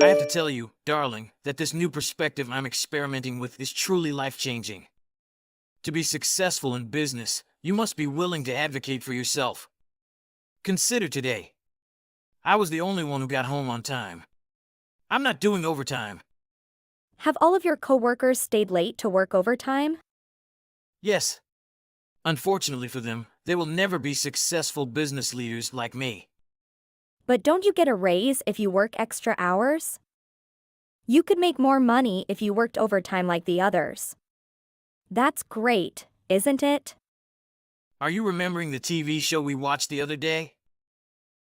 I have to tell you, darling, that this new perspective I'm experimenting with is truly life-changing. To be successful in business, you must be willing to advocate for yourself. Consider today. I was the only one who got home on time. I'm not doing overtime. Have all of your coworkers stayed late to work overtime? Yes. Unfortunately for them, they will never be successful business leaders like me. But don't you get a raise if you work extra hours? You could make more money if you worked overtime like the others. That's great, isn't it? Are you remembering the TV show we watched the other day?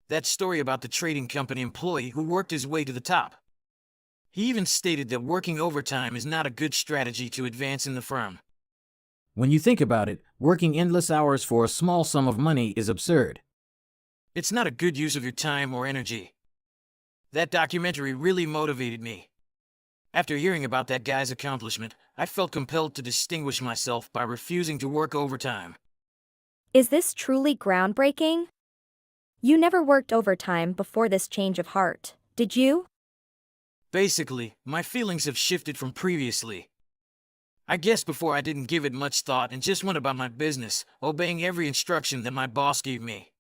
That story about the trading company employee who worked his way to the top. He even stated that working overtime is not a good strategy to advance in the firm. When you think about it, working endless hours for a small sum of money is absurd. It's not a good use of your time or energy. That documentary really motivated me. After hearing about that guy's accomplishment, I felt compelled to distinguish myself by refusing to work overtime. Is this truly groundbreaking? You never worked overtime before this change of heart, did you? Basically, my feelings have shifted from previously. I guess before I didn't give it much thought and just went about my business, obeying every instruction that my boss gave me.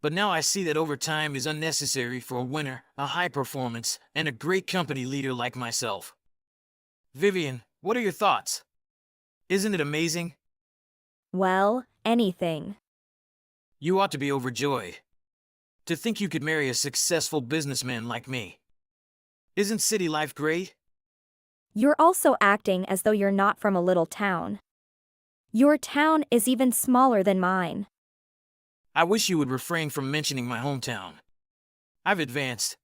But now I see that overtime is unnecessary for a winner, a high performance, and a great company leader like myself. Vivian, what are your thoughts? Isn't it amazing? Well, anything. You ought to be overjoyed. To think you could marry a successful businessman like me. Isn't city life great? You're also acting as though you're not from a little town. Your town is even smaller than mine. I wish you would refrain from mentioning my hometown. I've advanced.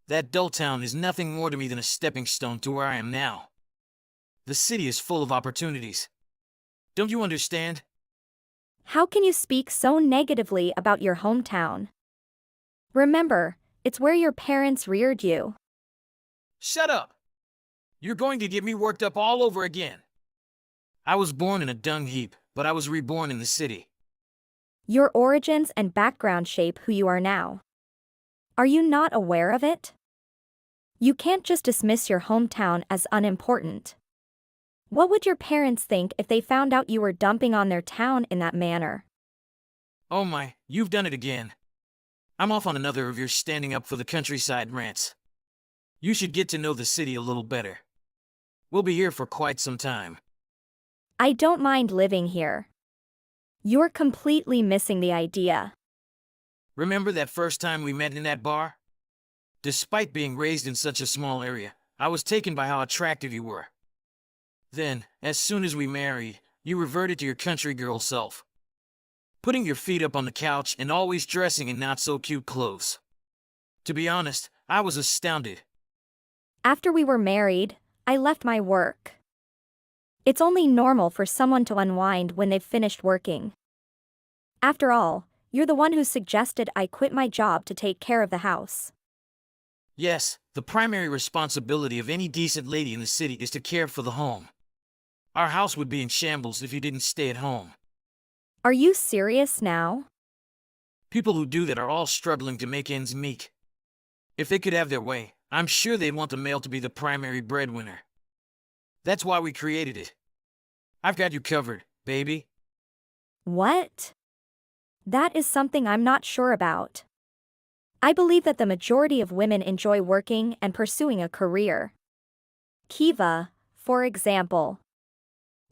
That dull town is nothing more to me than a stepping stone to where I am now. The city is full of opportunities. Don't you understand? How can you speak so negatively about your hometown? Remember, it's where your parents reared you. Shut up! You're going to get me worked up all over again. I was born in a dung heap, but I was reborn in the city. Your origins and background shape who you are now. Are you not aware of it? You can't just dismiss your hometown as unimportant. What would your parents think if they found out you were dumping on their town in that manner? Oh my, you've done it again. I'm off on another of your standing up for the countryside rants. You should get to know the city a little better. We'll be here for quite some time. I don't mind living here. You're completely missing the idea. Remember that first time we met in that bar? Despite being raised in such a small area, I was taken by how attractive you were. Then, as soon as we married, you reverted to your country girl self. Putting your feet up on the couch and always dressing in not-so-cute clothes. To be honest, I was astounded. After we were married, I left my work. It's only normal for someone to unwind when they've finished working. After all, you're the one who suggested I quit my job to take care of the house. Yes, the primary responsibility of any decent lady in the city is to care for the home. Our house would be in shambles if you didn't stay at home. Are you serious now? People who do that are all struggling to make ends meet. If they could have their way, I'm sure they'd want the male to be the primary breadwinner. That's why we created it. I've got you covered, baby. What? That is something I'm not sure about. I believe that the majority of women enjoy working and pursuing a career. Kiva, for example.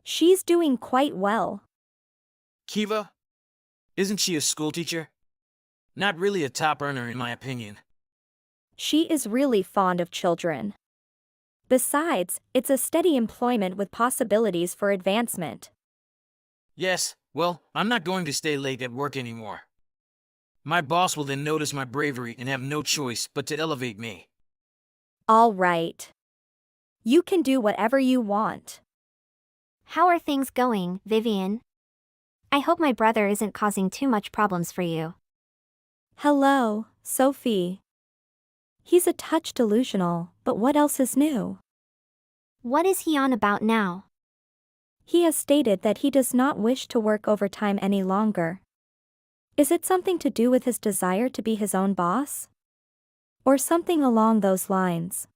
She's doing quite well. Kiva? Isn't she a schoolteacher? Not really a top earner in my opinion. She is really fond of children. Besides, it's a steady employment with possibilities for advancement. Yes, well, I'm not going to stay late at work anymore. My boss will then notice my bravery and have no choice but to elevate me. All right. You can do whatever you want. How are things going, Vivian? I hope my brother isn't causing too much problems for you. Hello, Sophie. He's a touch delusional, but what else is new? What is he on about now? He has stated that he does not wish to work overtime any longer. Is it something to do with his desire to be his own boss? Or something along those lines.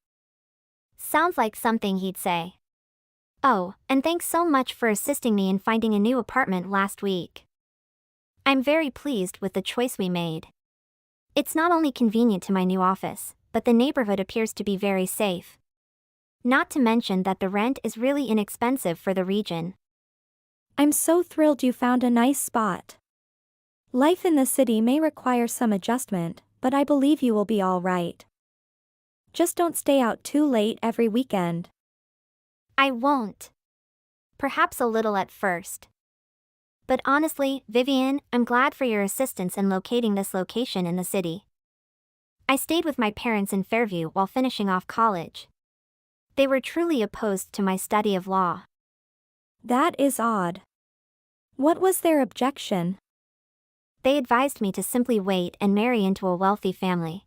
Sounds like something he'd say. Oh, and thanks so much for assisting me in finding a new apartment last week. I'm very pleased with the choice we made. It's not only convenient to my new office, but the neighborhood appears to be very safe. Not to mention that the rent is really inexpensive for the region. I'm so thrilled you found a nice spot. Life in the city may require some adjustment, but I believe you will be all right. Just don't stay out too late every weekend. I won't. Perhaps a little at first. But honestly, Vivian, I'm glad for your assistance in locating this location in the city. I stayed with my parents in Fairview while finishing off college. They were truly opposed to my study of law. That is odd. What was their objection? They advised me to simply wait and marry into a wealthy family.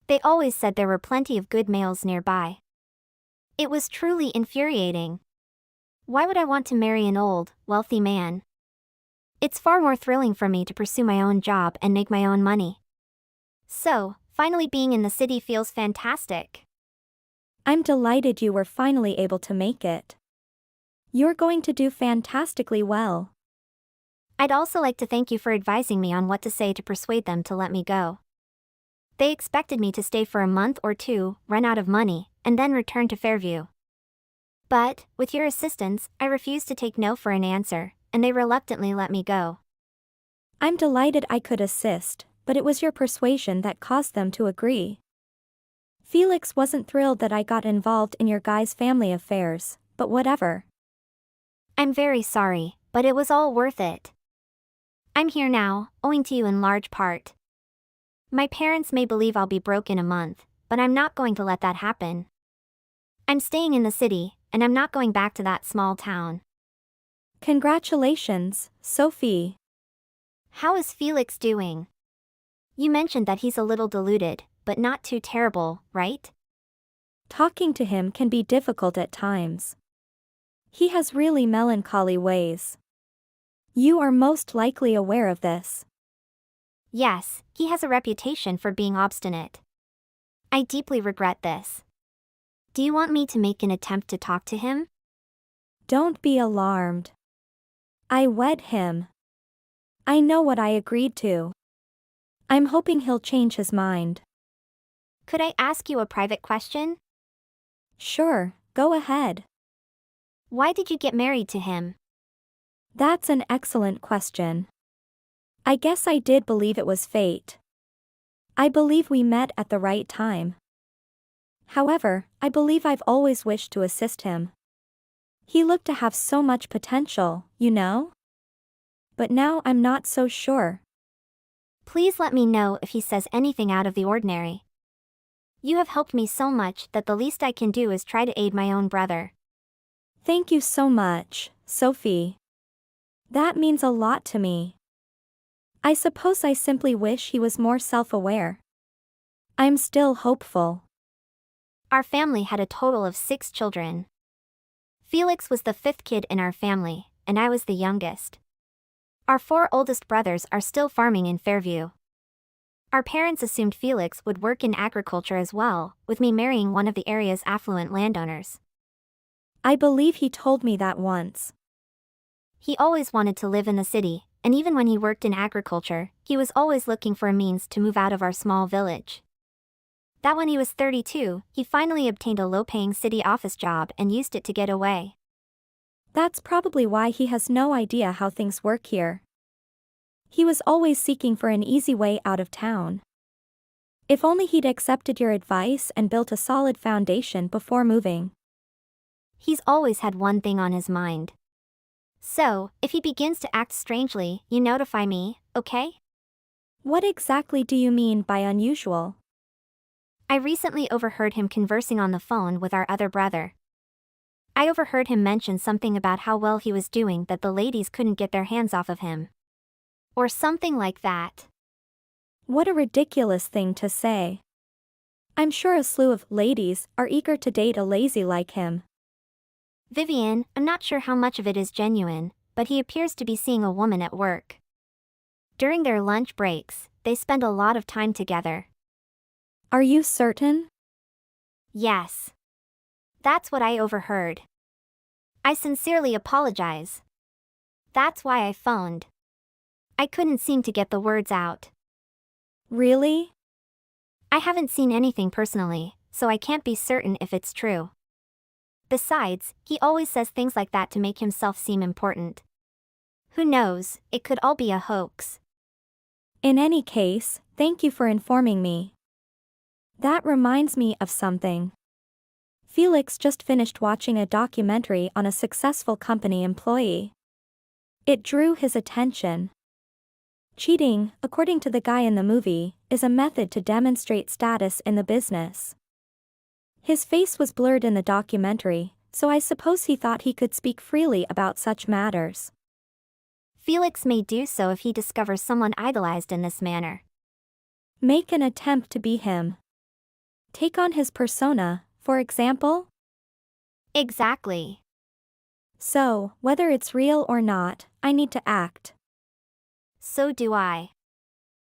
They always said there were plenty of good males nearby. It was truly infuriating. Why would I want to marry an old, wealthy man? It's far more thrilling for me to pursue my own job and make my own money. So, finally being in the city feels fantastic. I'm delighted you were finally able to make it. You're going to do fantastically well. I'd also like to thank you for advising me on what to say to persuade them to let me go. They expected me to stay for a month or two, run out of money, and then return to Fairview. But, with your assistance, I refused to take no for an answer, and they reluctantly let me go. I'm delighted I could assist, but it was your persuasion that caused them to agree. Felix wasn't thrilled that I got involved in your guys' family affairs, but whatever. I'm very sorry, but it was all worth it. I'm here now, owing to you in large part. My parents may believe I'll be broke in a month, but I'm not going to let that happen. I'm staying in the city, and I'm not going back to that small town. Congratulations, Sophie. How is Felix doing? You mentioned that he's a little deluded, but not too terrible, right? Talking to him can be difficult at times. He has really melancholy ways. You are most likely aware of this. Yes, he has a reputation for being obstinate. I deeply regret this. Do you want me to make an attempt to talk to him? Don't be alarmed. I wed him. I know what I agreed to. I'm hoping he'll change his mind. Could I ask you a private question? Sure, go ahead. Why did you get married to him? That's an excellent question. I guess I did believe it was fate. I believe we met at the right time. However, I believe I've always wished to assist him. He looked to have so much potential, you know? But now I'm not so sure. Please let me know if he says anything out of the ordinary. You have helped me so much that the least I can do is try to aid my own brother. Thank you so much, Sophie. That means a lot to me. I suppose I simply wish he was more self-aware. I'm still hopeful. Our family had a total of 6 children. Felix was the 5th kid in our family, and I was the youngest. Our 4 oldest brothers are still farming in Fairview. Our parents assumed Felix would work in agriculture as well, with me marrying one of the area's affluent landowners. I believe he told me that once. He always wanted to live in the city, and even when he worked in agriculture, he was always looking for a means to move out of our small village. That when he was 32, he finally obtained a low-paying city office job and used it to get away. That's probably why he has no idea how things work here. He was always seeking for an easy way out of town. If only he'd accepted your advice and built a solid foundation before moving. He's always had one thing on his mind. So, if he begins to act strangely, you notify me, okay? What exactly do you mean by unusual? I recently overheard him conversing on the phone with our other brother. I overheard him mention something about how well he was doing that the ladies couldn't get their hands off of him. Or something like that. What a ridiculous thing to say. I'm sure a slew of ladies are eager to date a lazy like him. Vivian, I'm not sure how much of it is genuine, but he appears to be seeing a woman at work. During their lunch breaks, they spend a lot of time together. Are you certain? Yes. That's what I overheard. I sincerely apologize. That's why I phoned. I couldn't seem to get the words out. Really? I haven't seen anything personally, so I can't be certain if it's true. Besides, he always says things like that to make himself seem important. Who knows, it could all be a hoax. In any case, thank you for informing me. That reminds me of something. Felix just finished watching a documentary on a successful company employee. It drew his attention. Cheating, according to the guy in the movie, is a method to demonstrate status in the business. His face was blurred in the documentary, so I suppose he thought he could speak freely about such matters. Felix may do so if he discovers someone idolized in this manner. Make an attempt to be him. Take on his persona, for example? Exactly. So, whether it's real or not, I need to act. So do I.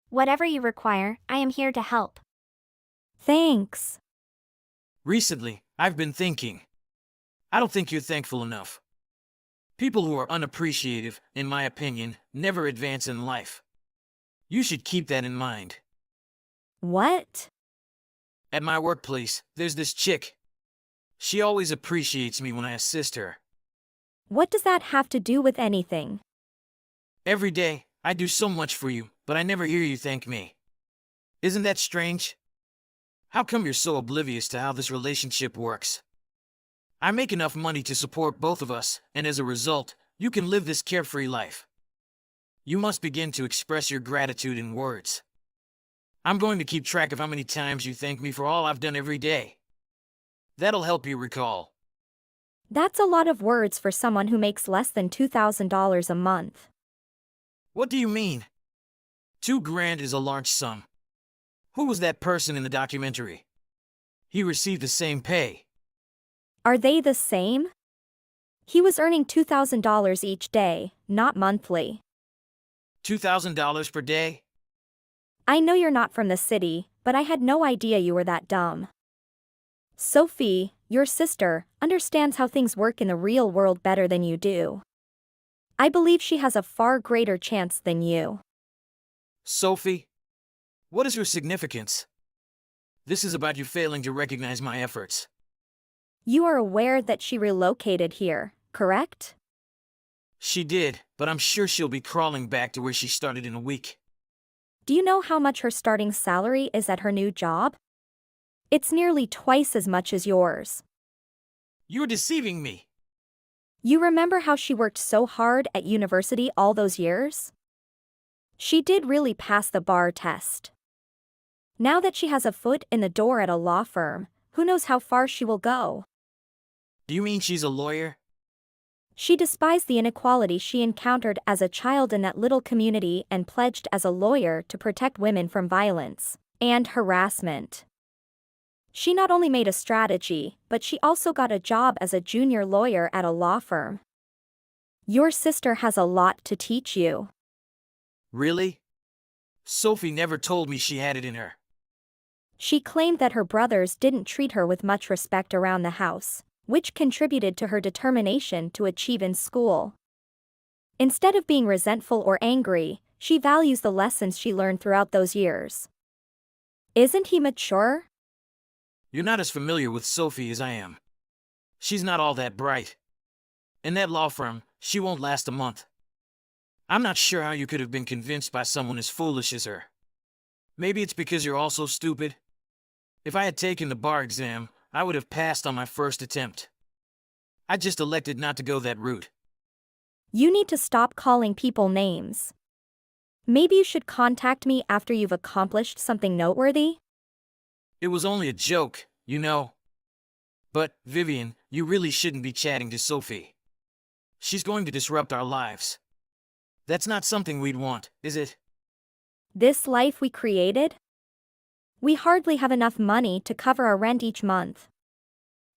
Whatever you require, I am here to help. Thanks. Recently, I've been thinking. I don't think you're thankful enough. People who are unappreciative, in my opinion, never advance in life. You should keep that in mind. What? At my workplace, there's this chick. She always appreciates me when I assist her. What does that have to do with anything? Every day, I do so much for you, but I never hear you thank me. Isn't that strange? How come you're so oblivious to how this relationship works? I make enough money to support both of us, and as a result, you can live this carefree life. You must begin to express your gratitude in words. I'm going to keep track of how many times you thank me for all I've done every day. That'll help you recall. That's a lot of words for someone who makes less than $2,000 a month. What do you mean? $2,000 is a large sum. Who was that person in the documentary? He received the same pay. Are they the same? He was earning $2,000 each day, not monthly. $2,000 per day? I know you're not from the city, but I had no idea you were that dumb. Sophie, your sister, understands how things work in the real world better than you do. I believe she has a far greater chance than you. Sophie? What is your significance? This is about you failing to recognize my efforts. You are aware that she relocated here, correct? She did, but I'm sure she'll be crawling back to where she started in a week. Do you know how much her starting salary is at her new job? It's nearly twice as much as yours. You're deceiving me. You remember how she worked so hard at university all those years? She did really pass the bar test. Now that she has a foot in the door at a law firm, who knows how far she will go? Do you mean she's a lawyer? She despised the inequality she encountered as a child in that little community and pledged as a lawyer to protect women from violence and harassment. She not only made a strategy, but she also got a job as a junior lawyer at a law firm. Your sister has a lot to teach you. Really? Sophie never told me she had it in her. She claimed that her brothers didn't treat her with much respect around the house, which contributed to her determination to achieve in school. Instead of being resentful or angry, she values the lessons she learned throughout those years. Isn't he mature? You're not as familiar with Sophie as I am. She's not all that bright. In that law firm, she won't last a month. I'm not sure how you could have been convinced by someone as foolish as her. Maybe it's because you're also stupid. If I had taken the bar exam, I would have passed on my first attempt. I just elected not to go that route. You need to stop calling people names. Maybe you should contact me after you've accomplished something noteworthy? It was only a joke, you know. But, Vivian, you really shouldn't be chatting to Sophie. She's going to disrupt our lives. That's not something we'd want, is it? This life we created? We hardly have enough money to cover our rent each month.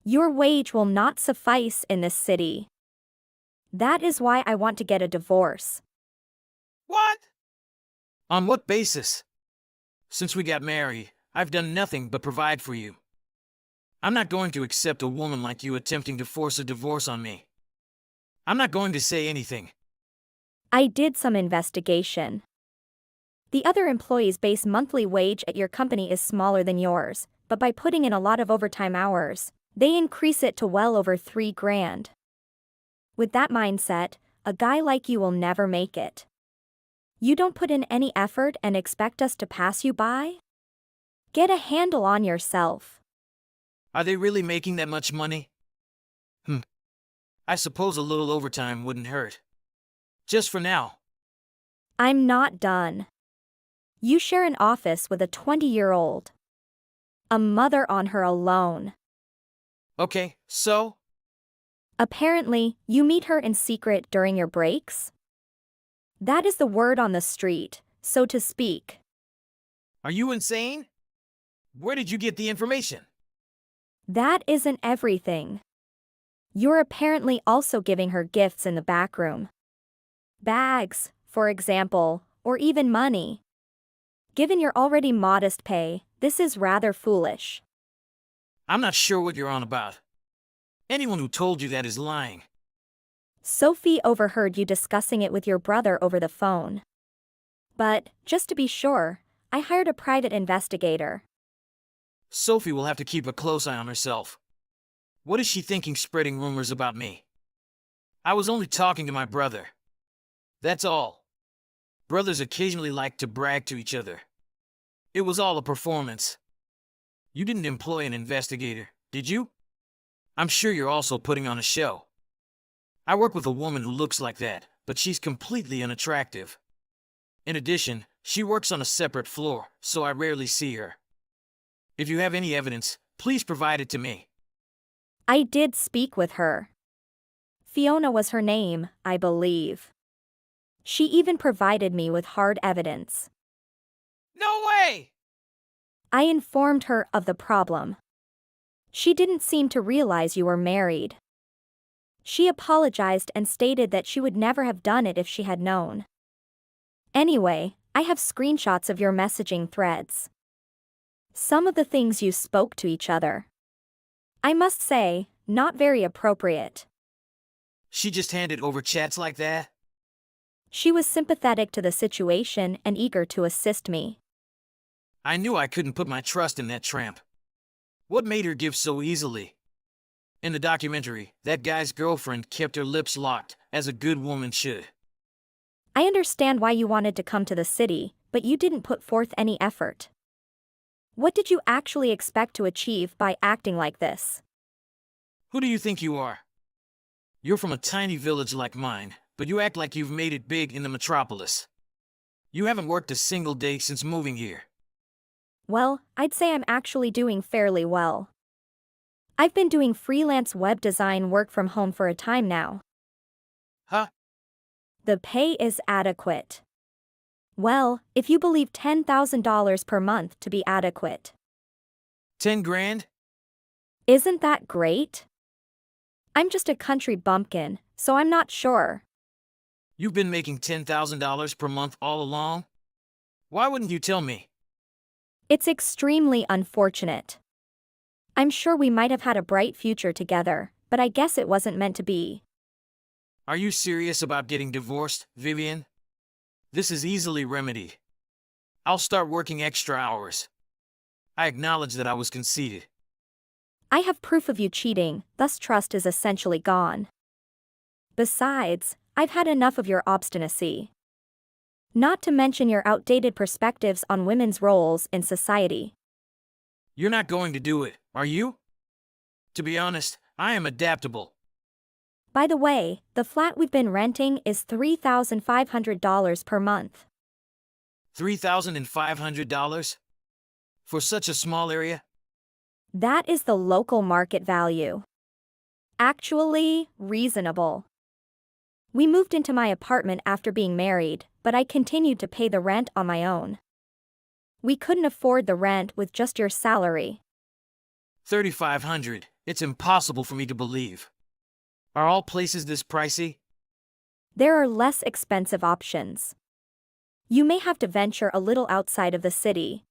Your wage will not suffice in this city. That is why I want to get a divorce. What? On what basis? Since we got married, I've done nothing but provide for you. I'm not going to accept a woman like you attempting to force a divorce on me. I'm not going to say anything. I did some investigation. The other employees' base monthly wage at your company is smaller than yours, but by putting in a lot of overtime hours, they increase it to well over $3,000. With that mindset, a guy like you will never make it. You don't put in any effort and expect us to pass you by? Get a handle on yourself. Are they really making that much money? I suppose a little overtime wouldn't hurt. Just for now. I'm not done. You share an office with a 20-year-old. A mother on her alone. Okay, so? Apparently, you meet her in secret during your breaks? That is the word on the street, so to speak. Are you insane? Where did you get the information? That isn't everything. You're apparently also giving her gifts in the back room. Bags, for example, or even money. Given your already modest pay, this is rather foolish. I'm not sure what you're on about. Anyone who told you that is lying. Sophie overheard you discussing it with your brother over the phone. But, just to be sure, I hired a private investigator. Sophie will have to keep a close eye on herself. What is she thinking spreading rumors about me? I was only talking to my brother. That's all. Brothers occasionally like to brag to each other. It was all a performance. You didn't employ an investigator, did you? I'm sure you're also putting on a show. I work with a woman who looks like that, but she's completely unattractive. In addition, she works on a separate floor, so I rarely see her. If you have any evidence, please provide it to me. I did speak with her. Fiona was her name, I believe. She even provided me with hard evidence. No way! I informed her of the problem. She didn't seem to realize you were married. She apologized and stated that she would never have done it if she had known. Anyway, I have screenshots of your messaging threads. Some of the things you spoke to each other. I must say, not very appropriate. She just handed over chats like that? She was sympathetic to the situation and eager to assist me. I knew I couldn't put my trust in that tramp. What made her give so easily? In the documentary, that guy's girlfriend kept her lips locked, as a good woman should. I understand why you wanted to come to the city, but you didn't put forth any effort. What did you actually expect to achieve by acting like this? Who do you think you are? You're from a tiny village like mine, but you act like you've made it big in the metropolis. You haven't worked a single day since moving here. Well, I'd say I'm actually doing fairly well. I've been doing freelance web design work from home for a time now. Huh? The pay is adequate. Well, if you believe $10,000 per month to be adequate. 10 grand? Isn't that great? I'm just a country bumpkin, so I'm not sure. You've been making $10,000 per month all along? Why wouldn't you tell me? It's extremely unfortunate. I'm sure we might have had a bright future together, but I guess it wasn't meant to be. Are you serious about getting divorced, Vivian? This is easily remedied. I'll start working extra hours. I acknowledge that I was conceited. I have proof of you cheating, thus trust is essentially gone. Besides, I've had enough of your obstinacy. Not to mention your outdated perspectives on women's roles in society. You're not going to do it, are you? To be honest, I am adaptable. By the way, the flat we've been renting is $3,500 per month. $3,500? For such a small area? That is the local market value. Actually, reasonable. We moved into my apartment after being married, but I continued to pay the rent on my own. We couldn't afford the rent with just your salary. $3,500. It's impossible for me to believe. Are all places this pricey? There are less expensive options. You may have to venture a little outside of the city.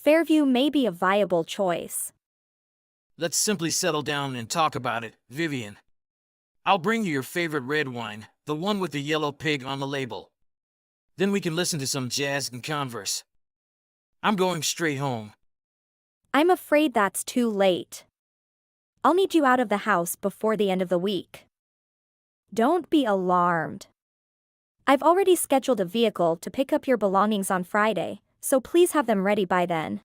Fairview may be a viable choice. Let's simply settle down and talk about it, Vivian. I'll bring you your favorite red wine, the one with the yellow pig on the label. Then we can listen to some jazz and converse. I'm going straight home. I'm afraid that's too late. I'll need you out of the house before the end of the week. Don't be alarmed. I've already scheduled a vehicle to pick up your belongings on Friday, so please have them ready by then.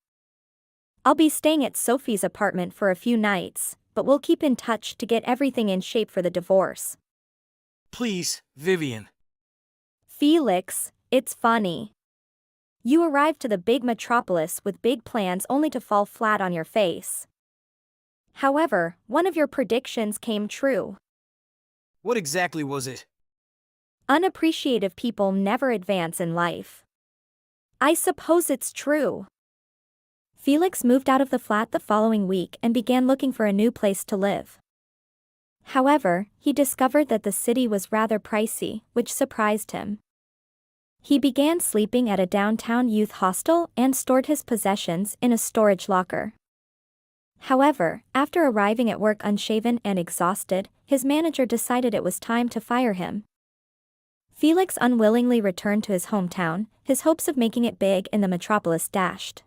I'll be staying at Sophie's apartment for a few nights, but we'll keep in touch to get everything in shape for the divorce. Please, Vivian. Felix, it's funny. You arrived to the big metropolis with big plans only to fall flat on your face. However, one of your predictions came true. What exactly was it? Unappreciative people never advance in life. I suppose it's true. Felix moved out of the flat the following week and began looking for a new place to live. However, he discovered that the city was rather pricey, which surprised him. He began sleeping at a downtown youth hostel and stored his possessions in a storage locker. However, after arriving at work unshaven and exhausted, his manager decided it was time to fire him. Felix unwillingly returned to his hometown, his hopes of making it big in the metropolis dashed.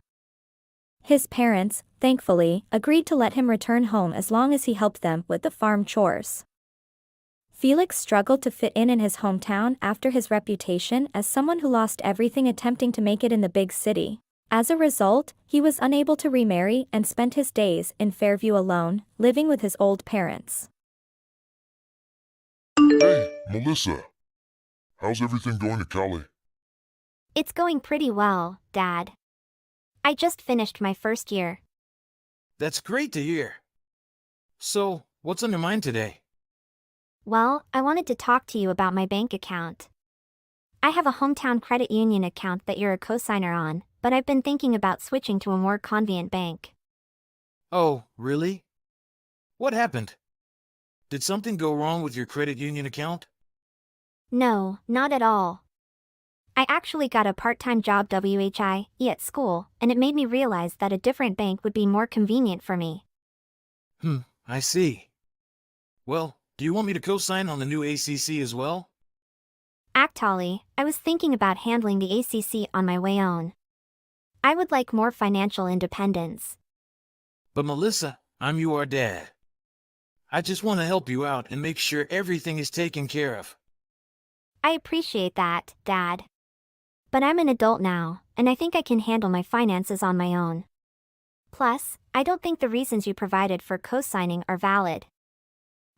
His parents, thankfully, agreed to let him return home as long as he helped them with the farm chores. Felix struggled to fit in his hometown after his reputation as someone who lost everything attempting to make it in the big city. As a result, he was unable to remarry and spent his days in Fairview alone, living with his old parents. Hey, Melissa. How's everything going at Cali? It's going pretty well, Dad. I just finished my first year. That's great to hear. So, what's on your mind today? Well, I wanted to talk to you about my bank account. I have a hometown credit union account that you're a cosigner on, but I've been thinking about switching to a more convenient bank. Oh, really? What happened? Did something go wrong with your credit union account? No, not at all. I actually got a part-time job WHIE at school, and it made me realize that a different bank would be more convenient for me. I see. Well, do you want me to co-sign on the new ACC as well? Actually, I was thinking about handling the ACC on my way own. I would like more financial independence. But Melissa, I'm your dad. I just want to help you out and make sure everything is taken care of. I appreciate that, Dad. But I'm an adult now, and I think I can handle my finances on my own. Plus, I don't think the reasons you provided for co-signing are valid.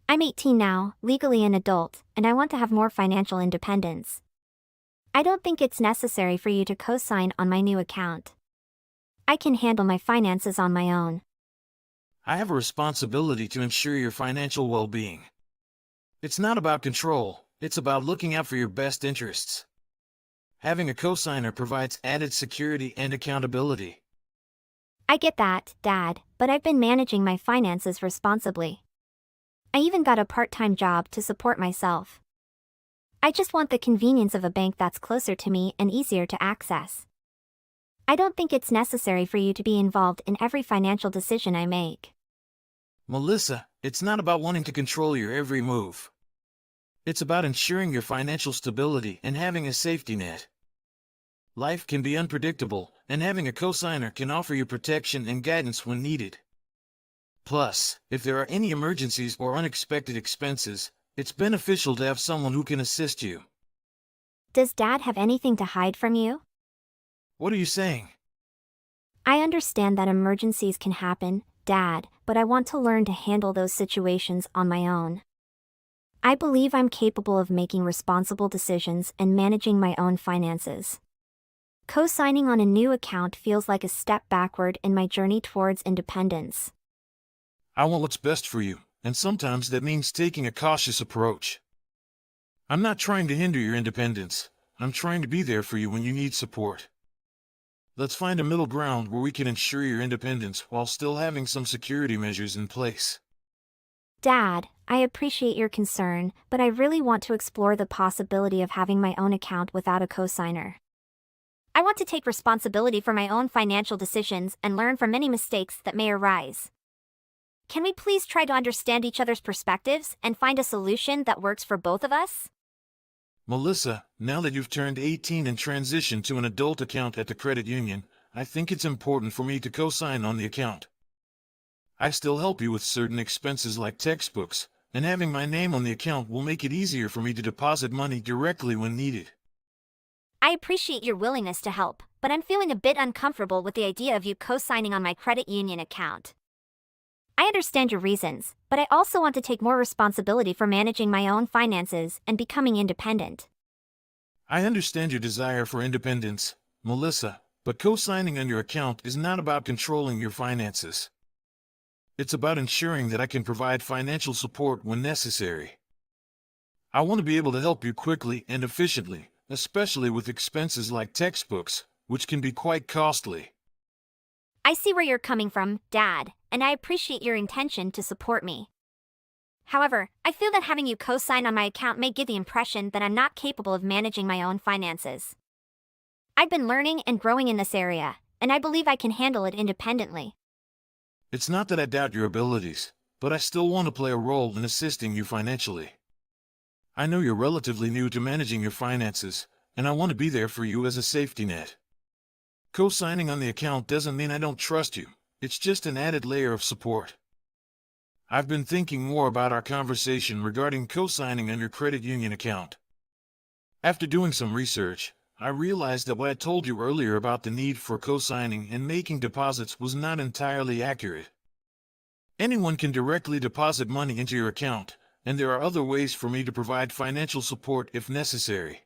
I'm 18 now, legally an adult, and I want to have more financial independence. I don't think it's necessary for you to co-sign on my new account. I can handle my finances on my own. I have a responsibility to ensure your financial well-being. It's not about control, it's about looking out for your best interests. Having a cosigner provides added security and accountability. I get that, Dad, but I've been managing my finances responsibly. I even got a part-time job to support myself. I just want the convenience of a bank that's closer to me and easier to access. I don't think it's necessary for you to be involved in every financial decision I make. Melissa, it's not about wanting to control your every move. It's about ensuring your financial stability and having a safety net. Life can be unpredictable, and having a cosigner can offer you protection and guidance when needed. Plus, if there are any emergencies or unexpected expenses, it's beneficial to have someone who can assist you. Does Dad have anything to hide from you? What are you saying? I understand that emergencies can happen, Dad, but I want to learn to handle those situations on my own. I believe I'm capable of making responsible decisions and managing my own finances. Co-signing on a new account feels like a step backward in my journey towards independence. I want what's best for you, and sometimes that means taking a cautious approach. I'm not trying to hinder your independence. I'm trying to be there for you when you need support. Let's find a middle ground where we can ensure your independence while still having some security measures in place. Dad, I appreciate your concern, but I really want to explore the possibility of having my own account without a cosigner. I want to take responsibility for my own financial decisions and learn from any mistakes that may arise. Can we please try to understand each other's perspectives and find a solution that works for both of us? Melissa, now that you've turned 18 and transitioned to an adult account at the credit union, I think it's important for me to co-sign on the account. I still help you with certain expenses like textbooks, and having my name on the account will make it easier for me to deposit money directly when needed. I appreciate your willingness to help, but I'm feeling a bit uncomfortable with the idea of you co-signing on my credit union account. I understand your reasons, but I also want to take more responsibility for managing my own finances and becoming independent. I understand your desire for independence, Melissa, but co-signing on your account is not about controlling your finances. It's about ensuring that I can provide financial support when necessary. I want to be able to help you quickly and efficiently, especially with expenses like textbooks, which can be quite costly. I see where you're coming from, Dad, and I appreciate your intention to support me. However, I feel that having you co-sign on my account may give the impression that I'm not capable of managing my own finances. I've been learning and growing in this area, and I believe I can handle it independently. It's not that I doubt your abilities, but I still want to play a role in assisting you financially. I know you're relatively new to managing your finances, and I want to be there for you as a safety net. Co-signing on the account doesn't mean I don't trust you, it's just an added layer of support. I've been thinking more about our conversation regarding co-signing on your credit union account. After doing some research, I realized that what I told you earlier about the need for co-signing and making deposits was not entirely accurate. Anyone can directly deposit money into your account, and there are other ways for me to provide financial support if necessary.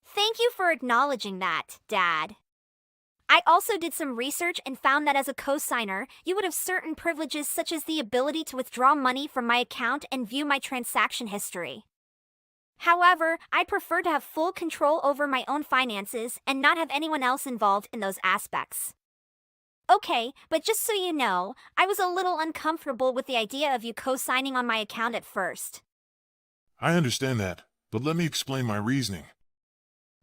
Thank you for acknowledging that, Dad. I also did some research and found that as a co-signer, you would have certain privileges such as the ability to withdraw money from my account and view my transaction history. However, I prefer to have full control over my own finances and not have anyone else involved in those aspects. Okay, but just so you know, I was a little uncomfortable with the idea of you co-signing on my account at first. I understand that, but let me explain my reasoning.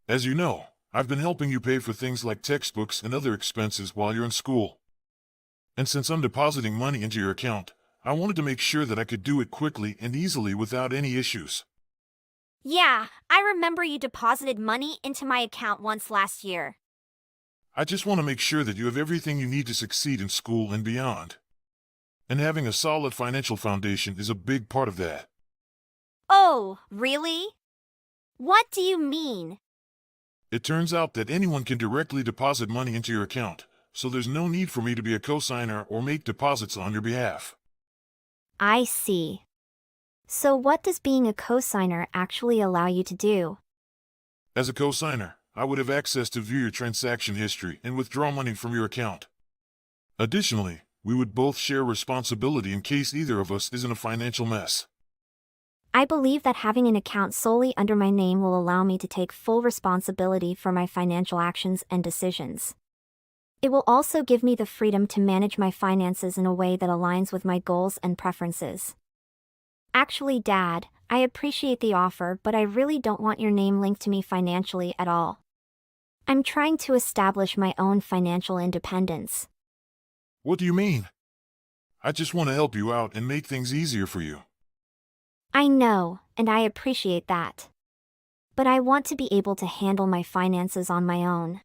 As you know, I've been helping you pay for things like textbooks and other expenses while you're in school. And since I'm depositing money into your account, I wanted to make sure that I could do it quickly and easily without any issues. Yeah, I remember you deposited money into my account once last year. I just want to make sure that you have everything you need to succeed in school and beyond. And having a solid financial foundation is a big part of that. Oh, really? What do you mean? It turns out that anyone can directly deposit money into your account, so there's no need for me to be a co-signer or make deposits on your behalf. I see. So what does being a co-signer actually allow you to do? As a co-signer, I would have access to view your transaction history and withdraw money from your account. Additionally, we would both share responsibility in case either of us is in a financial mess. I believe that having an account solely under my name will allow me to take full responsibility for my financial actions and decisions. It will also give me the freedom to manage my finances in a way that aligns with my goals and preferences. Actually, Dad, I appreciate the offer, but I really don't want your name linked to me financially at all. I'm trying to establish my own financial independence. What do you mean? I just want to help you out and make things easier for you. I know, and I appreciate that. But I want to be able to handle my finances on my own.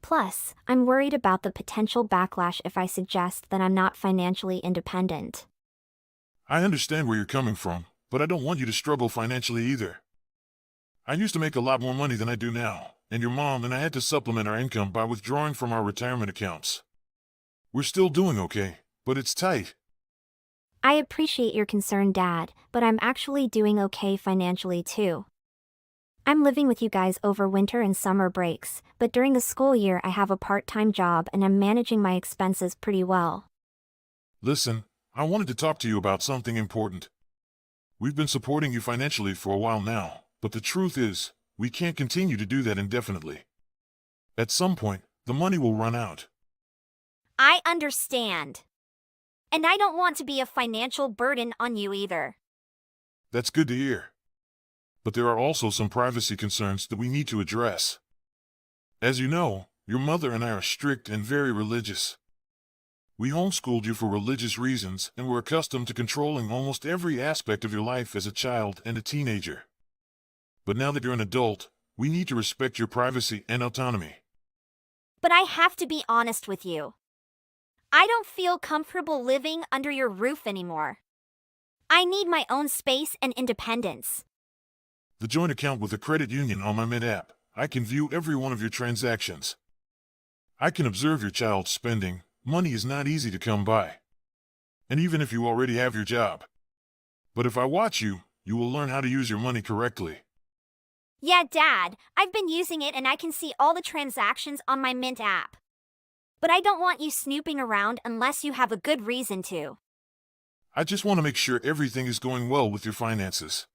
Plus, I'm worried about the potential backlash if I suggest that I'm not financially independent. I understand where you're coming from, but I don't want you to struggle financially either. I used to make a lot more money than I do now, and your mom and I had to supplement our income by withdrawing from our retirement accounts. We're still doing okay, but it's tight. I appreciate your concern, Dad, but I'm actually doing okay financially too. I'm living with you guys over winter and summer breaks, but during the school year I have a part-time job and I'm managing my expenses pretty well. Listen, I wanted to talk to you about something important. We've been supporting you financially for a while now, but the truth is, we can't continue to do that indefinitely. At some point, the money will run out. I understand. And I don't want to be a financial burden on you either. That's good to hear. But there are also some privacy concerns that we need to address. As you know, your mother and I are strict and very religious. We homeschooled you for religious reasons and were accustomed to controlling almost every aspect of your life as a child and a teenager. But now that you're an adult, we need to respect your privacy and autonomy. But I have to be honest with you. I don't feel comfortable living under your roof anymore. I need my own space and independence. The joint account with the credit union on my Mint app, I can view every one of your transactions. I can observe your child's spending. Money is not easy to come by. And even if you already have your job. But if I watch you, you will learn how to use your money correctly. Yeah, Dad, I've been using it and I can see all the transactions on my Mint app. But I don't want you snooping around unless you have a good reason to. I just want to make sure everything is going well with your finances.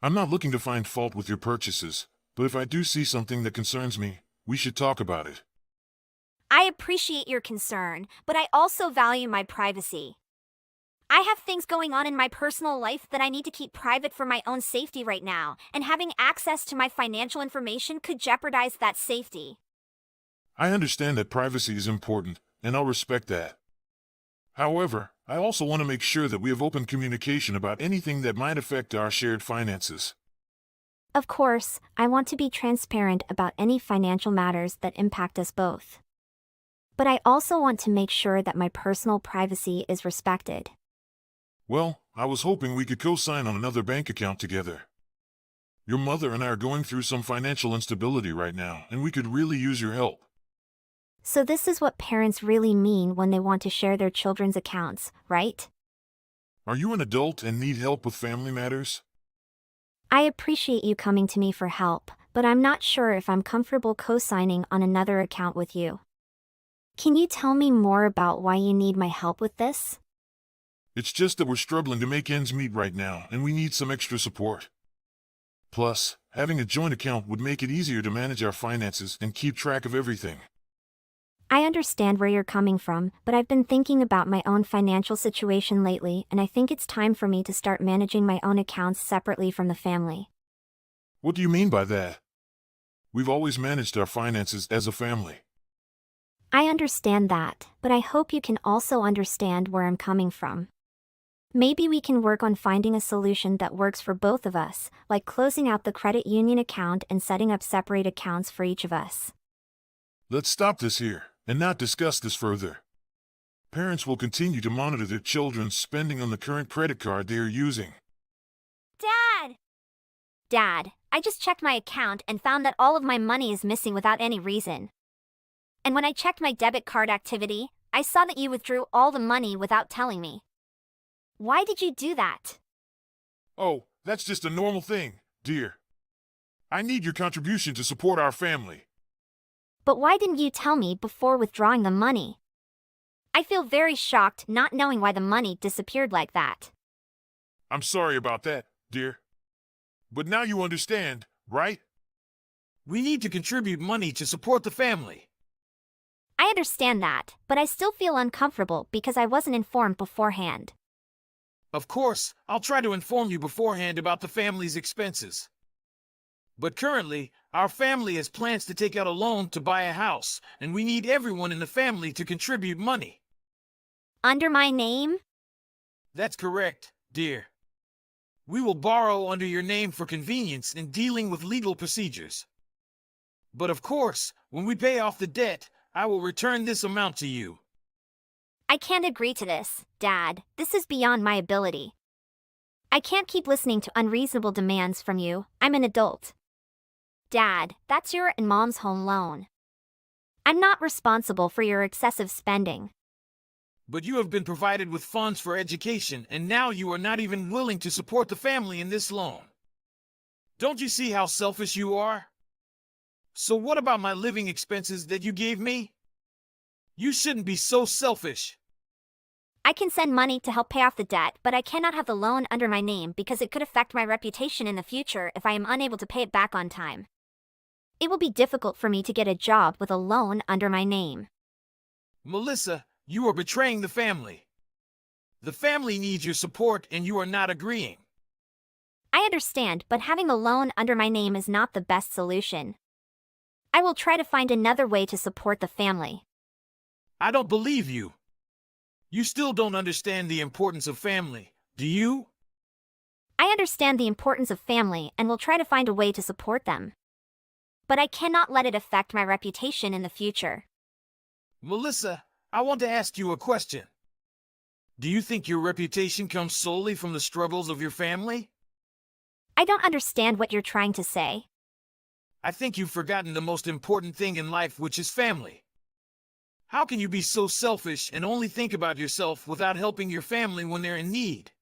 I'm not looking to find fault with your purchases, but if I do see something that concerns me, we should talk about it. I appreciate your concern, but I also value my privacy. I have things going on in my personal life that I need to keep private for my own safety right now, and having access to my financial information could jeopardize that safety. I understand that privacy is important, and I'll respect that. However, I also want to make sure that we have open communication about anything that might affect our shared finances. Of course, I want to be transparent about any financial matters that impact us both. But I also want to make sure that my personal privacy is respected. Well, I was hoping we could co-sign on another bank account together. Your mother and I are going through some financial instability right now, and we could really use your help. So this is what parents really mean when they want to share their children's accounts, right? Are you an adult and need help with family matters? I appreciate you coming to me for help, but I'm not sure if I'm comfortable co-signing on another account with you. Can you tell me more about why you need my help with this? It's just that we're struggling to make ends meet right now, and we need some extra support. Plus, having a joint account would make it easier to manage our finances and keep track of everything. I understand where you're coming from, but I've been thinking about my own financial situation lately, and I think it's time for me to start managing my own accounts separately from the family. What do you mean by that? We've always managed our finances as a family. I understand that, but I hope you can also understand where I'm coming from. Maybe we can work on finding a solution that works for both of us, like closing out the credit union account and setting up separate accounts for each of us. Let's stop this here, and not discuss this further. Parents will continue to monitor their children's spending on the current credit card they are using. Dad, I just checked my account and found that all of my money is missing without any reason. And when I checked my debit card activity, I saw that you withdrew all the money without telling me. Why did you do that? Oh, that's just a normal thing, dear. I need your contribution to support our family. But why didn't you tell me before withdrawing the money? I feel very shocked not knowing why the money disappeared like that. I'm sorry about that, dear. But now you understand, right? We need to contribute money to support the family. I understand that, but I still feel uncomfortable because I wasn't informed beforehand. Of course, I'll try to inform you beforehand about the family's expenses. But currently, our family has plans to take out a loan to buy a house, and we need everyone in the family to contribute money. Under my name? That's correct, dear. We will borrow under your name for convenience in dealing with legal procedures. But of course, when we pay off the debt, I will return this amount to you. I can't agree to this, Dad. This is beyond my ability. I can't keep listening to unreasonable demands from you. I'm an adult. Dad, that's your and Mom's home loan. I'm not responsible for your excessive spending. But you have been provided with funds for education, and now you are not even willing to support the family in this loan. Don't you see how selfish you are? So what about my living expenses that you gave me? You shouldn't be so selfish. I can send money to help pay off the debt, but I cannot have the loan under my name because it could affect my reputation in the future if I am unable to pay it back on time. It will be difficult for me to get a job with a loan under my name. Melissa, you are betraying the family. The family needs your support and you are not agreeing. I understand, but having a loan under my name is not the best solution. I will try to find another way to support the family. I don't believe you. You still don't understand the importance of family, do you? I understand the importance of family and will try to find a way to support them. But I cannot let it affect my reputation in the future. Melissa, I want to ask you a question. Do you think your reputation comes solely from the struggles of your family? I don't understand what you're trying to say. I think you've forgotten the most important thing in life, which is family. How can you be so selfish and only think about yourself without helping your family when they're in need?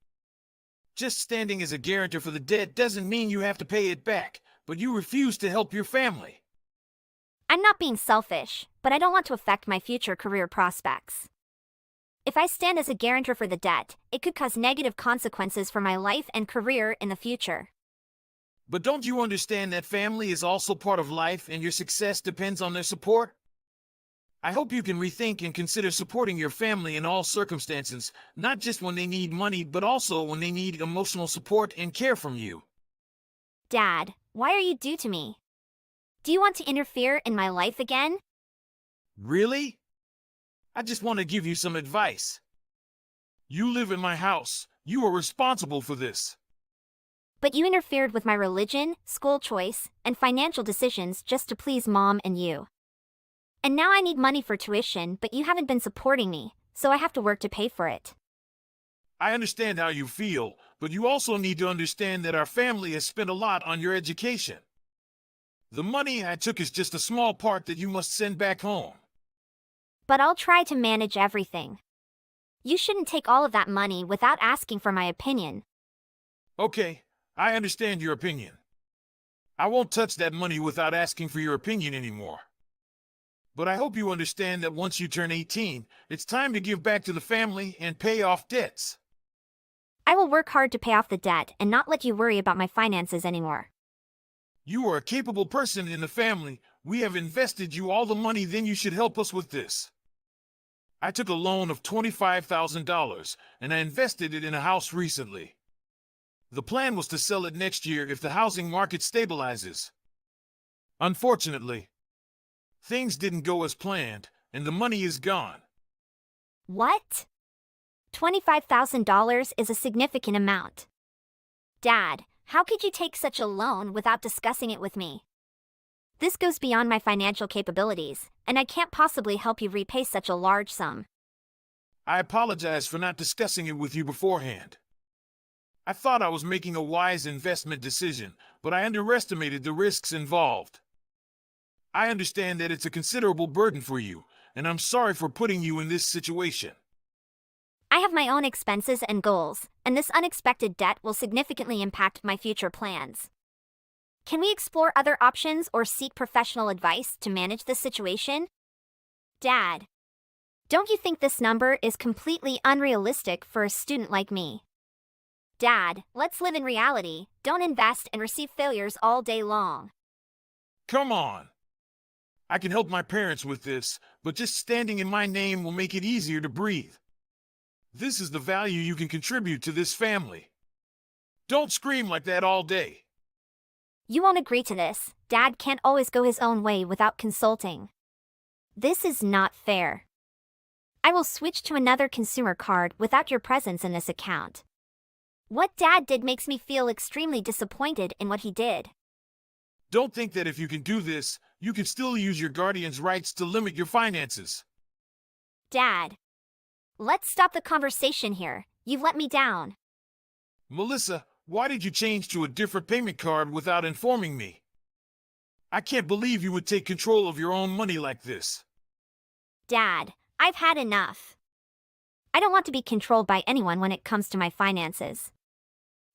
Just standing as a guarantor for the debt doesn't mean you have to pay it back, but you refuse to help your family. I'm not being selfish, but I don't want to affect my future career prospects. If I stand as a guarantor for the debt, it could cause negative consequences for my life and career in the future. But don't you understand that family is also part of life and your success depends on their support? I hope you can rethink and consider supporting your family in all circumstances, not just when they need money, but also when they need emotional support and care from you. Dad, why are you due to me? Do you want to interfere in my life again? Really? I just want to give you some advice. You live in my house. You are responsible for this. But you interfered with my religion, school choice, and financial decisions just to please Mom and you. And now I need money for tuition, but you haven't been supporting me, so I have to work to pay for it. I understand how you feel, but you also need to understand that our family has spent a lot on your education. The money I took is just a small part that you must send back home. But I'll try to manage everything. You shouldn't take all of that money without asking for my opinion. Okay, I understand your opinion. I won't touch that money without asking for your opinion anymore. But I hope you understand that once you turn 18, it's time to give back to the family and pay off debts. I will work hard to pay off the debt and not let you worry about my finances anymore. You are a capable person in the family. We have invested you all the money, then you should help us with this. I took a loan of $25,000 and I invested it in a house recently. The plan was to sell it next year if the housing market stabilizes. Unfortunately, things didn't go as planned and the money is gone. What? $25,000 is a significant amount. Dad, how could you take such a loan without discussing it with me? This goes beyond my financial capabilities, and I can't possibly help you repay such a large sum. I apologize for not discussing it with you beforehand. I thought I was making a wise investment decision, but I underestimated the risks involved. I understand that it's a considerable burden for you, and I'm sorry for putting you in this situation. I have my own expenses and goals, and this unexpected debt will significantly impact my future plans. Can we explore other options or seek professional advice to manage this situation? Dad, don't you think this number is completely unrealistic for a student like me? Dad, let's live in reality, don't invest and receive failures all day long. Come on. I can help my parents with this, but just standing in my name will make it easier to breathe. This is the value you can contribute to this family. Don't scream like that all day. You won't agree to this. Dad can't always go his own way without consulting. This is not fair. I will switch to another consumer card without your presence in this account. What Dad did makes me feel extremely disappointed in what he did. Don't think that if you can do this, you can still use your guardian's rights to limit your finances. Dad, let's stop the conversation here. You've let me down. Melissa, why did you change to a different payment card without informing me? I can't believe you would take control of your own money like this. Dad, I've had enough. I don't want to be controlled by anyone when it comes to my finances.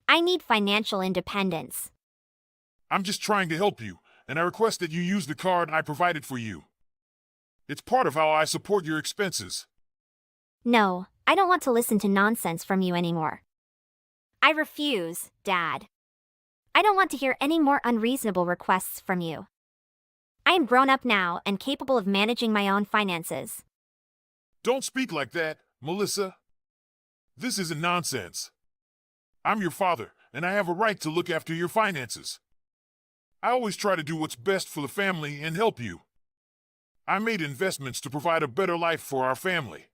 I need financial independence. I'm just trying to help you, and I request that you use the card I provided for you. It's part of how I support your expenses. No, I don't want to listen to nonsense from you anymore. I refuse, Dad. I don't want to hear any more unreasonable requests from you. I am grown up now and capable of managing my own finances. Don't speak like that, Melissa. This isn't nonsense. I'm your father, and I have a right to look after your finances. I always try to do what's best for the family and help you. I made investments to provide a better life for our family.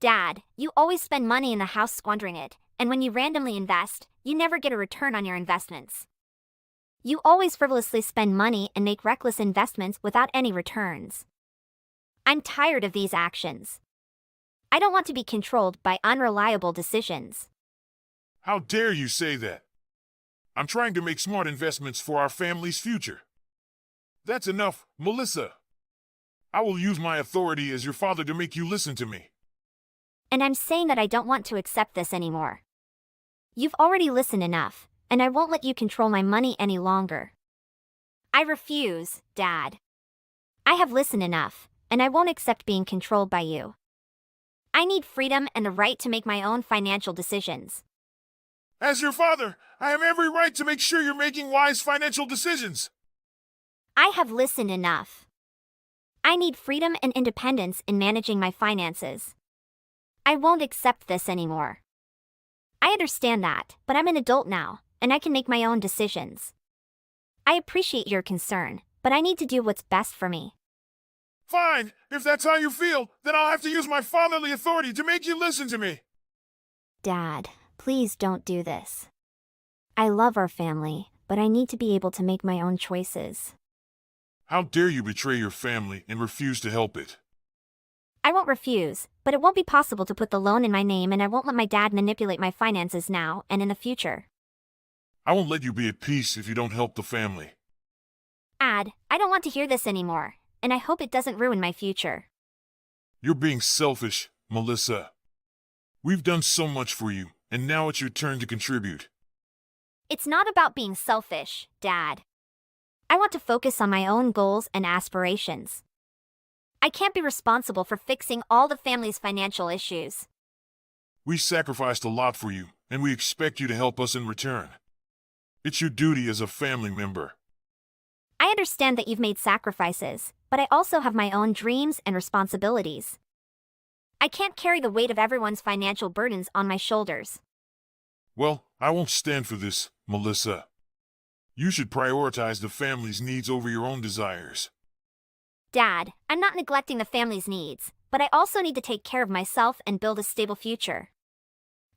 Dad, you always spend money in the house squandering it, and when you randomly invest, you never get a return on your investments. You always frivolously spend money and make reckless investments without any returns. I'm tired of these actions. I don't want to be controlled by unreliable decisions. How dare you say that? I'm trying to make smart investments for our family's future. That's enough, Melissa. I will use my authority as your father to make you listen to me. And I'm saying that I don't want to accept this anymore. You've already listened enough, and I won't let you control my money any longer. I refuse, Dad. I have listened enough, and I won't accept being controlled by you. I need freedom and the right to make my own financial decisions. As your father, I have every right to make sure you're making wise financial decisions. I have listened enough. I need freedom and independence in managing my finances. I won't accept this anymore. I understand that, but I'm an adult now, and I can make my own decisions. I appreciate your concern, but I need to do what's best for me. Fine, if that's how you feel, then I'll have to use my fatherly authority to make you listen to me. Dad, please don't do this. I love our family, but I need to be able to make my own choices. How dare you betray your family and refuse to help it? I won't refuse, but it won't be possible to put the loan in my name, and I won't let my dad manipulate my finances now and in the future. I won't let you be at peace if you don't help the family. Dad, I don't want to hear this anymore, and I hope it doesn't ruin my future. You're being selfish, Melissa. We've done so much for you, and now it's your turn to contribute. It's not about being selfish, Dad. I want to focus on my own goals and aspirations. I can't be responsible for fixing all the family's financial issues. We sacrificed a lot for you, and we expect you to help us in return. It's your duty as a family member. I understand that you've made sacrifices, but I also have my own dreams and responsibilities. I can't carry the weight of everyone's financial burdens on my shoulders. Well, I won't stand for this, Melissa. You should prioritize the family's needs over your own desires. Dad, I'm not neglecting the family's needs, but I also need to take care of myself and build a stable future.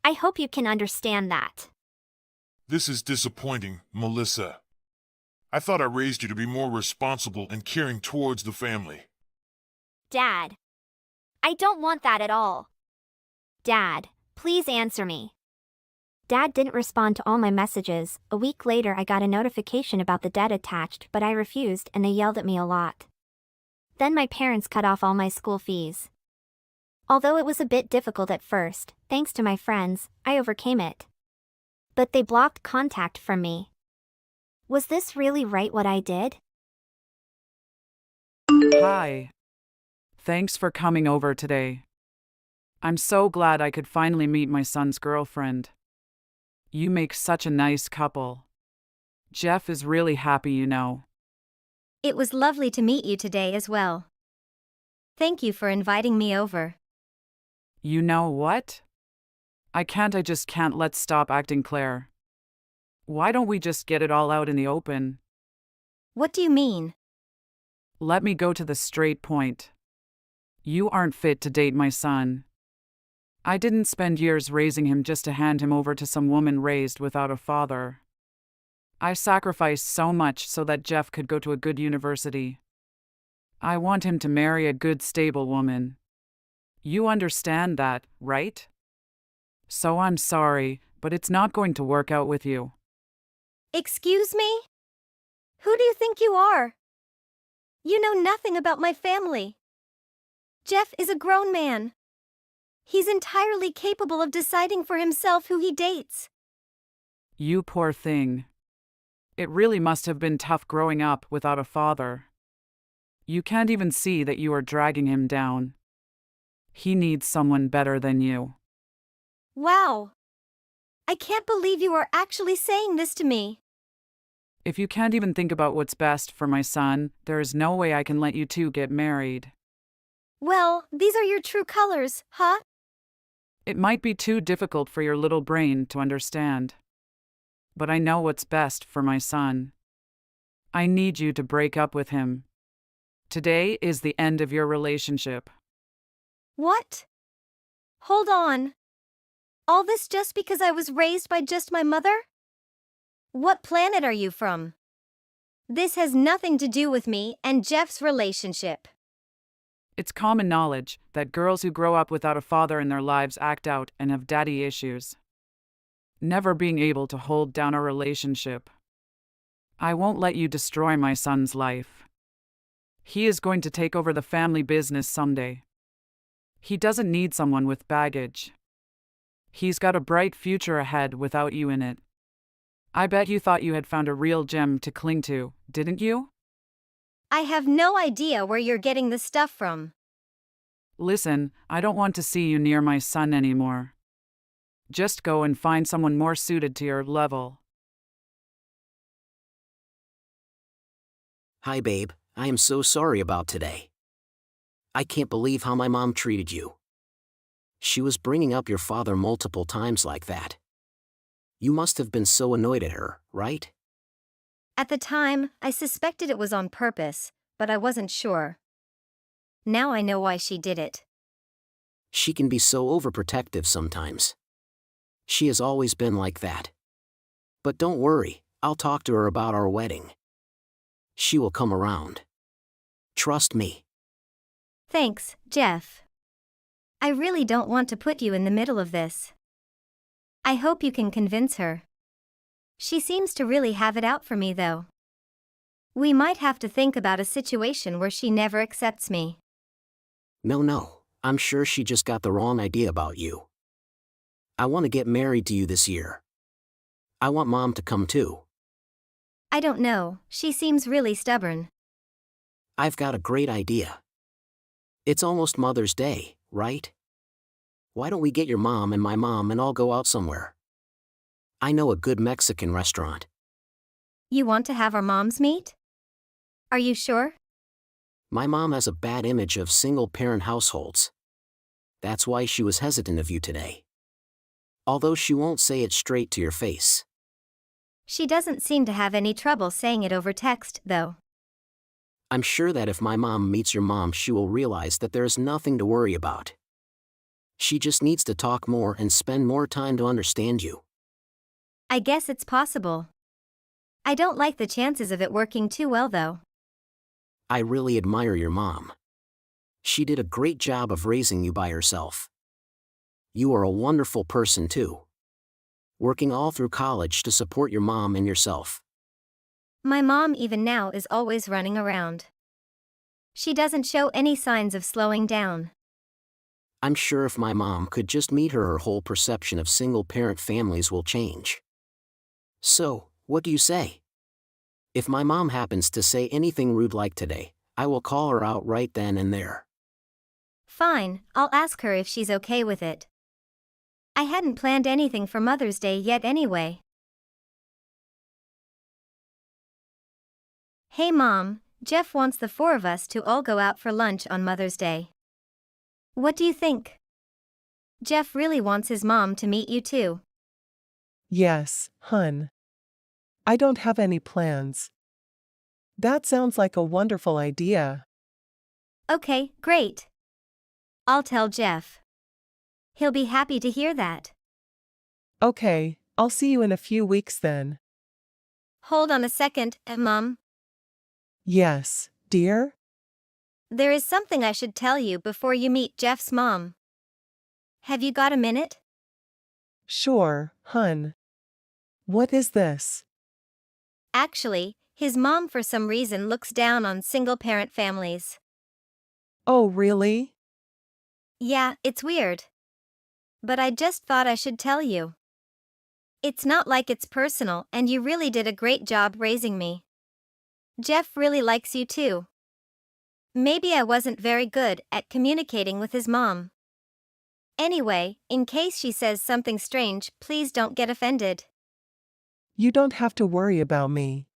I hope you can understand that. This is disappointing, Melissa. I thought I raised you to be more responsible and caring towards the family. Dad, I don't want that at all. Dad, please answer me. Dad didn't respond to all my messages. A week later, I got a notification about the debt attached, but I refused and they yelled at me a lot. Then my parents cut off all my school fees. Although it was a bit difficult at first, thanks to my friends, I overcame it. But they blocked contact from me. Was this really right what I did? Hi. Thanks for coming over today. I'm so glad I could finally meet my son's girlfriend. You make such a nice couple. Jeff is really happy, you know. It was lovely to meet you today as well. Thank you for inviting me over. You know what? I just can't let's stop acting, Claire. Why don't we just get it all out in the open? What do you mean? Let me go to the straight point. You aren't fit to date my son. I didn't spend years raising him just to hand him over to some woman raised without a father. I sacrificed so much so that Jeff could go to a good university. I want him to marry a good, stable woman. You understand that, right? So I'm sorry, but it's not going to work out with you. Excuse me? Who do you think you are? You know nothing about my family. Jeff is a grown man. He's entirely capable of deciding for himself who he dates. You poor thing. It really must have been tough growing up without a father. You can't even see that you are dragging him down. He needs someone better than you. Wow. I can't believe you are actually saying this to me. If you can't even think about what's best for my son, there is no way I can let you two get married. Well, these are your true colors, huh? It might be too difficult for your little brain to understand. But I know what's best for my son. I need you to break up with him. Today is the end of your relationship. What? Hold on. All this just because I was raised by just my mother? What planet are you from? This has nothing to do with me and Jeff's relationship. It's common knowledge that girls who grow up without a father in their lives act out and have daddy issues. Never being able to hold down a relationship. I won't let you destroy my son's life. He is going to take over the family business someday. He doesn't need someone with baggage. He's got a bright future ahead without you in it. I bet you thought you had found a real gem to cling to, didn't you? I have no idea where you're getting the stuff from. Listen, I don't want to see you near my son anymore. Just go and find someone more suited to your level. Hi, babe. I am so sorry about today. I can't believe how my mom treated you. She was bringing up your father multiple times like that. You must have been so annoyed at her, right? At the time, I suspected it was on purpose, but I wasn't sure. Now I know why she did it. She can be so overprotective sometimes. She has always been like that. But don't worry, I'll talk to her about our wedding. She will come around. Trust me. Thanks, Jeff. I really don't want to put you in the middle of this. I hope you can convince her. She seems to really have it out for me, though. We might have to think about a situation where she never accepts me. No, I'm sure she just got the wrong idea about you. I want to get married to you this year. I want Mom to come too. I don't know, she seems really stubborn. I've got a great idea. It's almost Mother's Day, right? Why don't we get your mom and my mom and all go out somewhere? I know a good Mexican restaurant. You want to have our moms meet? Are you sure? My mom has a bad image of single-parent households. That's why she was hesitant of you today. Although she won't say it straight to your face. She doesn't seem to have any trouble saying it over text, though. I'm sure that if my mom meets your mom, she will realize that there is nothing to worry about. She just needs to talk more and spend more time to understand you. I guess it's possible. I don't like the chances of it working too well, though. I really admire your mom. She did a great job of raising you by herself. You are a wonderful person too. Working all through college to support your mom and yourself. My mom even now is always running around. She doesn't show any signs of slowing down. I'm sure if my mom could just meet her, her whole perception of single-parent families will change. So, what do you say? If my mom happens to say anything rude like today, I will call her out right then and there. Fine, I'll ask her if she's okay with it. I hadn't planned anything for Mother's Day yet anyway. Hey Mom, Jeff wants the four of us to all go out for lunch on Mother's Day. What do you think? Jeff really wants his mom to meet you too. Yes, hun. I don't have any plans. That sounds like a wonderful idea. Okay, great. I'll tell Jeff. He'll be happy to hear that. Okay, I'll see you in a few weeks then. Hold on a second, Mom. Yes, dear? There is something I should tell you before you meet Jeff's mom. Have you got a minute? Sure, hun. What is this? Actually, his mom for some reason looks down on single-parent families. Oh, really? Yeah, it's weird. But I just thought I should tell you. It's not like it's personal, and you really did a great job raising me. Jeff really likes you too. Maybe I wasn't very good at communicating with his mom. Anyway, in case she says something strange, please don't get offended. You don't have to worry about me.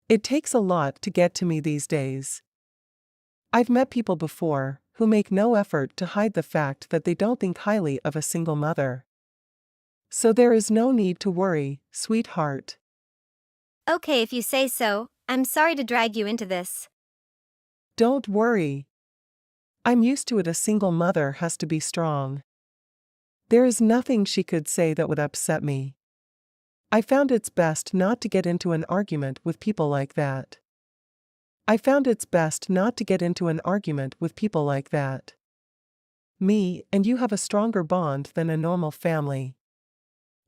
It takes a lot to get to me these days. I've met people before who make no effort to hide the fact that they don't think highly of a single mother. So there is no need to worry, sweetheart. Okay, if you say so, I'm sorry to drag you into this. Don't worry. I'm used to it. A single mother has to be strong. There is nothing she could say that would upset me. I found it's best not to get into an argument with people like that. Me and you have a stronger bond than a normal family.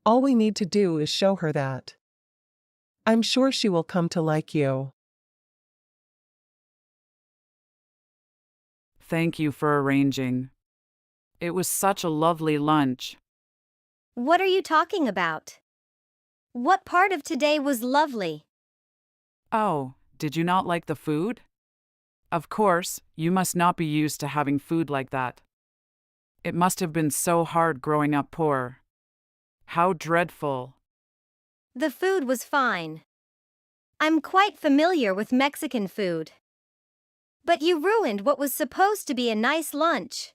All we need to do is show her that. I'm sure she will come to like you. Thank you for arranging. It was such a lovely lunch. What are you talking about? What part of today was lovely? Oh, did you not like the food? Of course, you must not be used to having food like that. It must have been so hard growing up poor. How dreadful. The food was fine. I'm quite familiar with Mexican food. But you ruined what was supposed to be a nice lunch.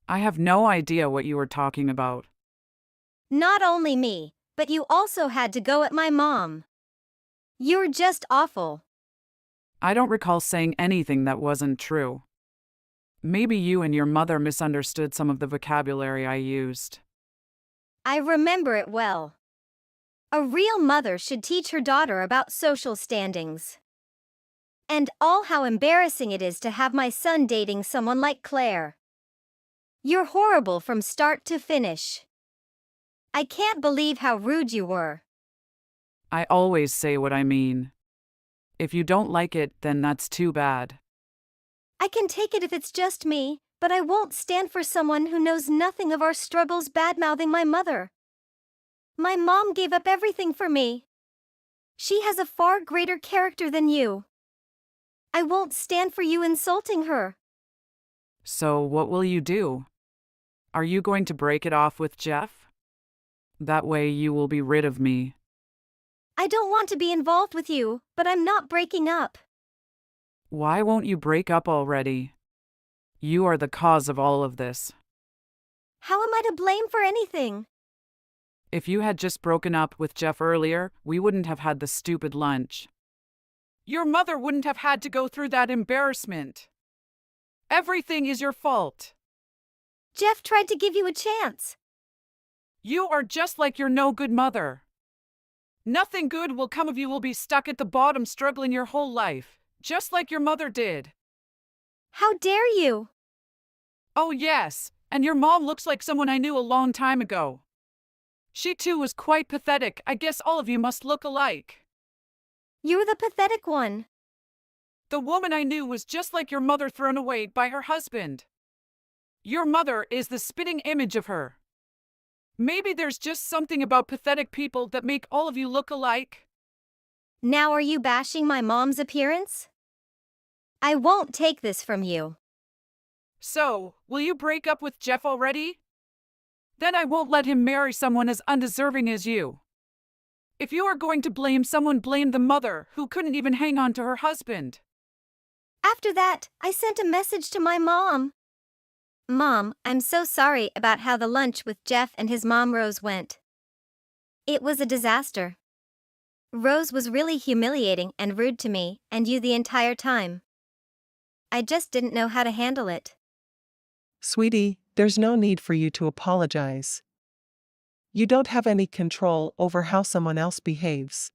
I have no idea what you were talking about. Not only me, but you also had to go at my mom. You're just awful. I don't recall saying anything that wasn't true. Maybe you and your mother misunderstood some of the vocabulary I used. I remember it well. A real mother should teach her daughter about social standings. And all how embarrassing it is to have my son dating someone like Claire. You're horrible from start to finish. I can't believe how rude you were. I always say what I mean. If you don't like it, then that's too bad. I can take it if it's just me, but I won't stand for someone who knows nothing of our struggles bad-mouthing my mother. My mom gave up everything for me. She has a far greater character than you. I won't stand for you insulting her. So what will you do? Are you going to break it off with Jeff? That way you will be rid of me. I don't want to be involved with you, but I'm not breaking up. Why won't you break up already? You are the cause of all of this. How am I to blame for anything? If you had just broken up with Jeff earlier, we wouldn't have had the stupid lunch. Your mother wouldn't have had to go through that embarrassment. Everything is your fault. Jeff tried to give you a chance. You are just like your no-good mother. Nothing good will come of you. Will be stuck at the bottom struggling your whole life, just like your mother did. How dare you? Oh yes, and your mom looks like someone I knew a long time ago. She too was quite pathetic. I guess all of you must look alike. You're the pathetic one. The woman I knew was just like your mother, thrown away by her husband. Your mother is the spitting image of her. Maybe there's just something about pathetic people that make all of you look alike. Now are you bashing my mom's appearance? I won't take this from you. So, will you break up with Jeff already? Then I won't let him marry someone as undeserving as you. If you are going to blame someone, blame the mother who couldn't even hang on to her husband. After that, I sent a message to my mom. Mom, I'm so sorry about how the lunch with Jeff and his mom Rose went. It was a disaster. Rose was really humiliating and rude to me and you the entire time. I just didn't know how to handle it. Sweetie, there's no need for you to apologize. You don't have any control over how someone else behaves.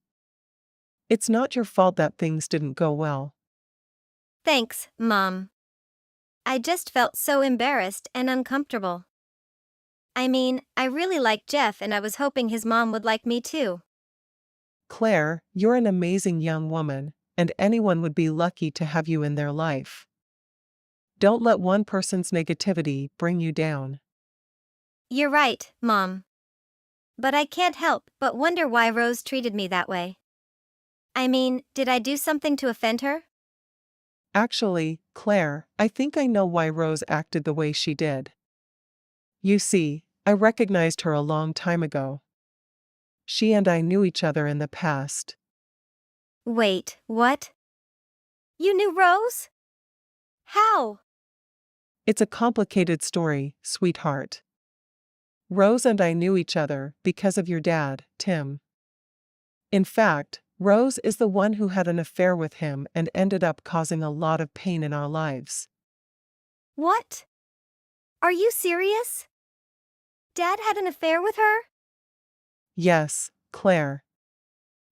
It's not your fault that things didn't go well. Thanks, Mom. I just felt so embarrassed and uncomfortable. I mean, I really like Jeff and I was hoping his mom would like me too. Claire, you're an amazing young woman, and anyone would be lucky to have you in their life. Don't let one person's negativity bring you down. You're right, Mom. But I can't help but wonder why Rose treated me that way. I mean, did I do something to offend her? Actually, Claire, I think I know why Rose acted the way she did. You see, I recognized her a long time ago. She and I knew each other in the past. Wait, what? You knew Rose? How? It's a complicated story, sweetheart. Rose and I knew each other because of your dad, Tim. In fact, Rose is the one who had an affair with him and ended up causing a lot of pain in our lives. What? Are you serious? Dad had an affair with her? Yes, Claire.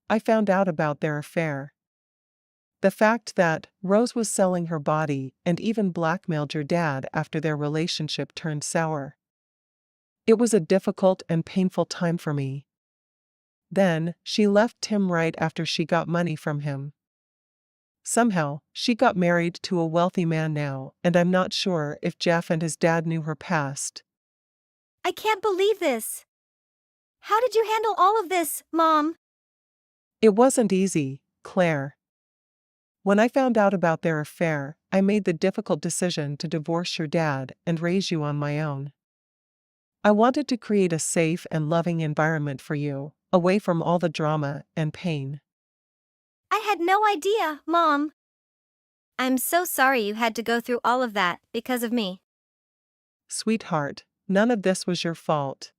I found out about their affair. The fact that Rose was selling her body and even blackmailed your dad after their relationship turned sour. It was a difficult and painful time for me. Then, she left Tim right after she got money from him. Somehow, she got married to a wealthy man now, and I'm not sure if Jeff and his dad knew her past. I can't believe this. How did you handle all of this, Mom? It wasn't easy, Claire. When I found out about their affair, I made the difficult decision to divorce your dad and raise you on my own. I wanted to create a safe and loving environment for you, away from all the drama and pain. I had no idea, Mom. I'm so sorry you had to go through all of that because of me. Sweetheart, none of this was your fault.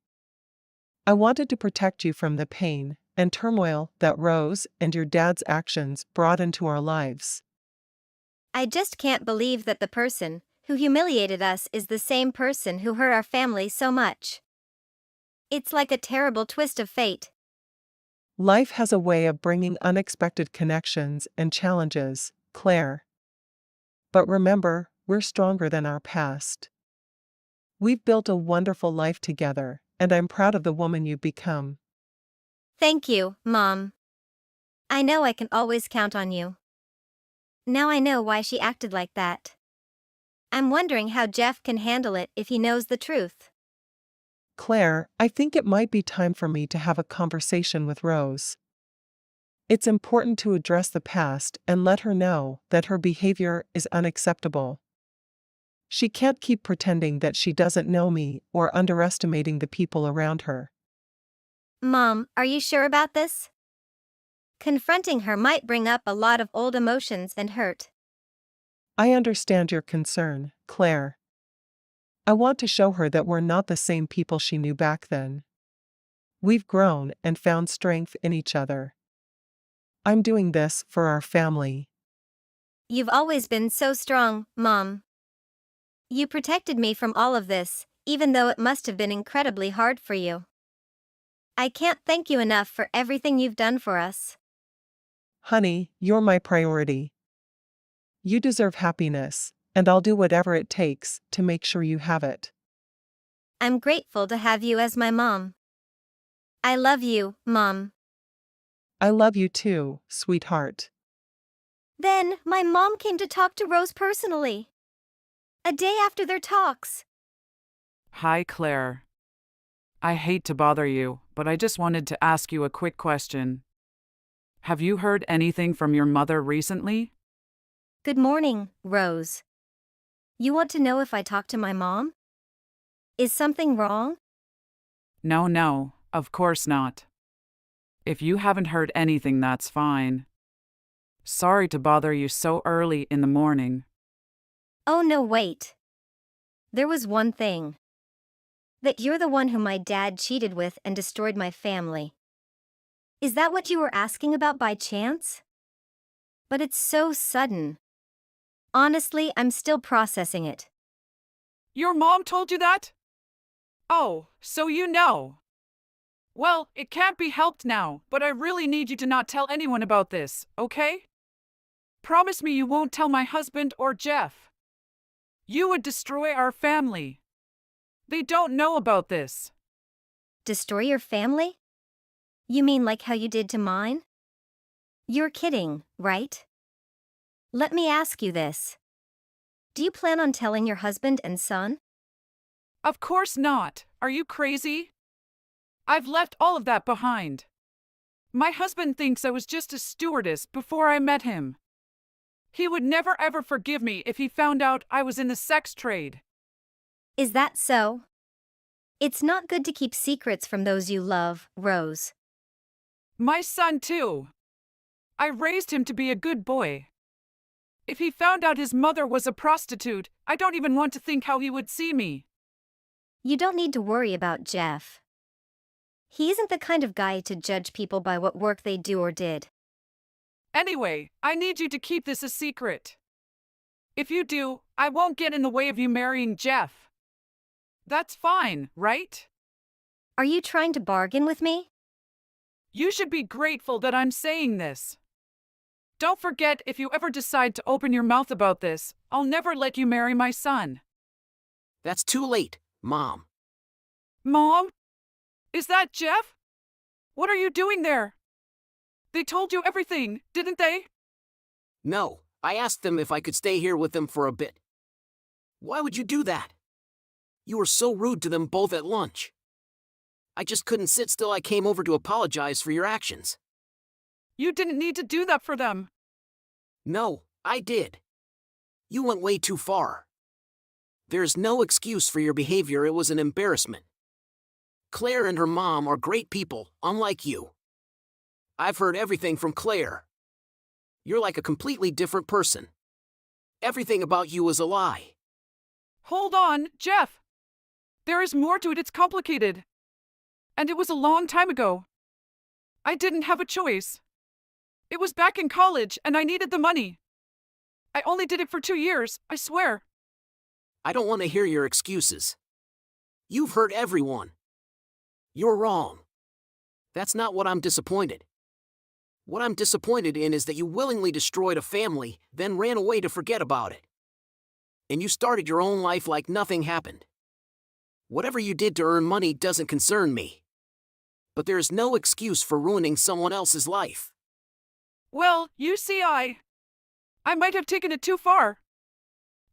I wanted to protect you from the pain and turmoil that Rose and your dad's actions brought into our lives. I just can't believe that the person who humiliated us is the same person who hurt our family so much. It's like a terrible twist of fate. Life has a way of bringing unexpected connections and challenges, Claire. But remember, we're stronger than our past. We've built a wonderful life together, and I'm proud of the woman you've become. Thank you, Mom. I know I can always count on you. Now I know why she acted like that. I'm wondering how Jeff can handle it if he knows the truth. Claire, I think it might be time for me to have a conversation with Rose. It's important to address the past and let her know that her behavior is unacceptable. She can't keep pretending that she doesn't know me or underestimating the people around her. Mom, are you sure about this? Confronting her might bring up a lot of old emotions and hurt. I understand your concern, Claire. I want to show her that we're not the same people she knew back then. We've grown and found strength in each other. I'm doing this for our family. You've always been so strong, Mom. You protected me from all of this, even though it must have been incredibly hard for you. I can't thank you enough for everything you've done for us. Honey, you're my priority. You deserve happiness, and I'll do whatever it takes to make sure you have it. I'm grateful to have you as my mom. I love you, Mom. I love you too, sweetheart. Then, my mom came to talk to Rose personally. A day after their talks. Hi, Claire. I hate to bother you, but I just wanted to ask you a quick question. Have you heard anything from your mother recently? Good morning, Rose. You want to know if I talked to my mom? Is something wrong? No, of course not. If you haven't heard anything, that's fine. Sorry to bother you so early in the morning. Oh no, wait. There was one thing. That you're the one who my dad cheated with and destroyed my family. Is that what you were asking about by chance? But it's so sudden. Honestly, I'm still processing it. Your mom told you that? Oh, so you know. Well, it can't be helped now, but I really need you to not tell anyone about this, okay? Promise me you won't tell my husband or Jeff. You would destroy our family. They don't know about this. Destroy your family? You mean like how you did to mine? You're kidding, right? Let me ask you this. Do you plan on telling your husband and son? Of course not. Are you crazy? I've left all of that behind. My husband thinks I was just a stewardess before I met him. He would never ever forgive me if he found out I was in the sex trade. Is that so? It's not good to keep secrets from those you love, Rose. My son, too. I raised him to be a good boy. If he found out his mother was a prostitute, I don't even want to think how he would see me. You don't need to worry about Jeff. He isn't the kind of guy to judge people by what work they do or did. Anyway, I need you to keep this a secret. If you do, I won't get in the way of you marrying Jeff. That's fine, right? Are you trying to bargain with me? You should be grateful that I'm saying this. Don't forget, if you ever decide to open your mouth about this, I'll never let you marry my son. That's too late, Mom. Mom? Is that Jeff? What are you doing there? They told you everything, didn't they? No, I asked them if I could stay here with them for a bit. Why would you do that? You were so rude to them both at lunch. I just couldn't sit still. I came over to apologize for your actions. You didn't need to do that for them. No, I did. You went way too far. There's no excuse for your behavior. It was an embarrassment. Claire and her mom are great people, unlike you. I've heard everything from Claire. You're like a completely different person. Everything about you is a lie. Hold on, Jeff. There is more to it. It's complicated. And it was a long time ago. I didn't have a choice. It was back in college, and I needed the money. I only did it for 2 years, I swear. I don't want to hear your excuses. You've hurt everyone. You're wrong. That's not what I'm disappointed. What I'm disappointed in is that you willingly destroyed a family, then ran away to forget about it. And you started your own life like nothing happened. Whatever you did to earn money doesn't concern me. But there is no excuse for ruining someone else's life. Well, you see, I might have taken it too far.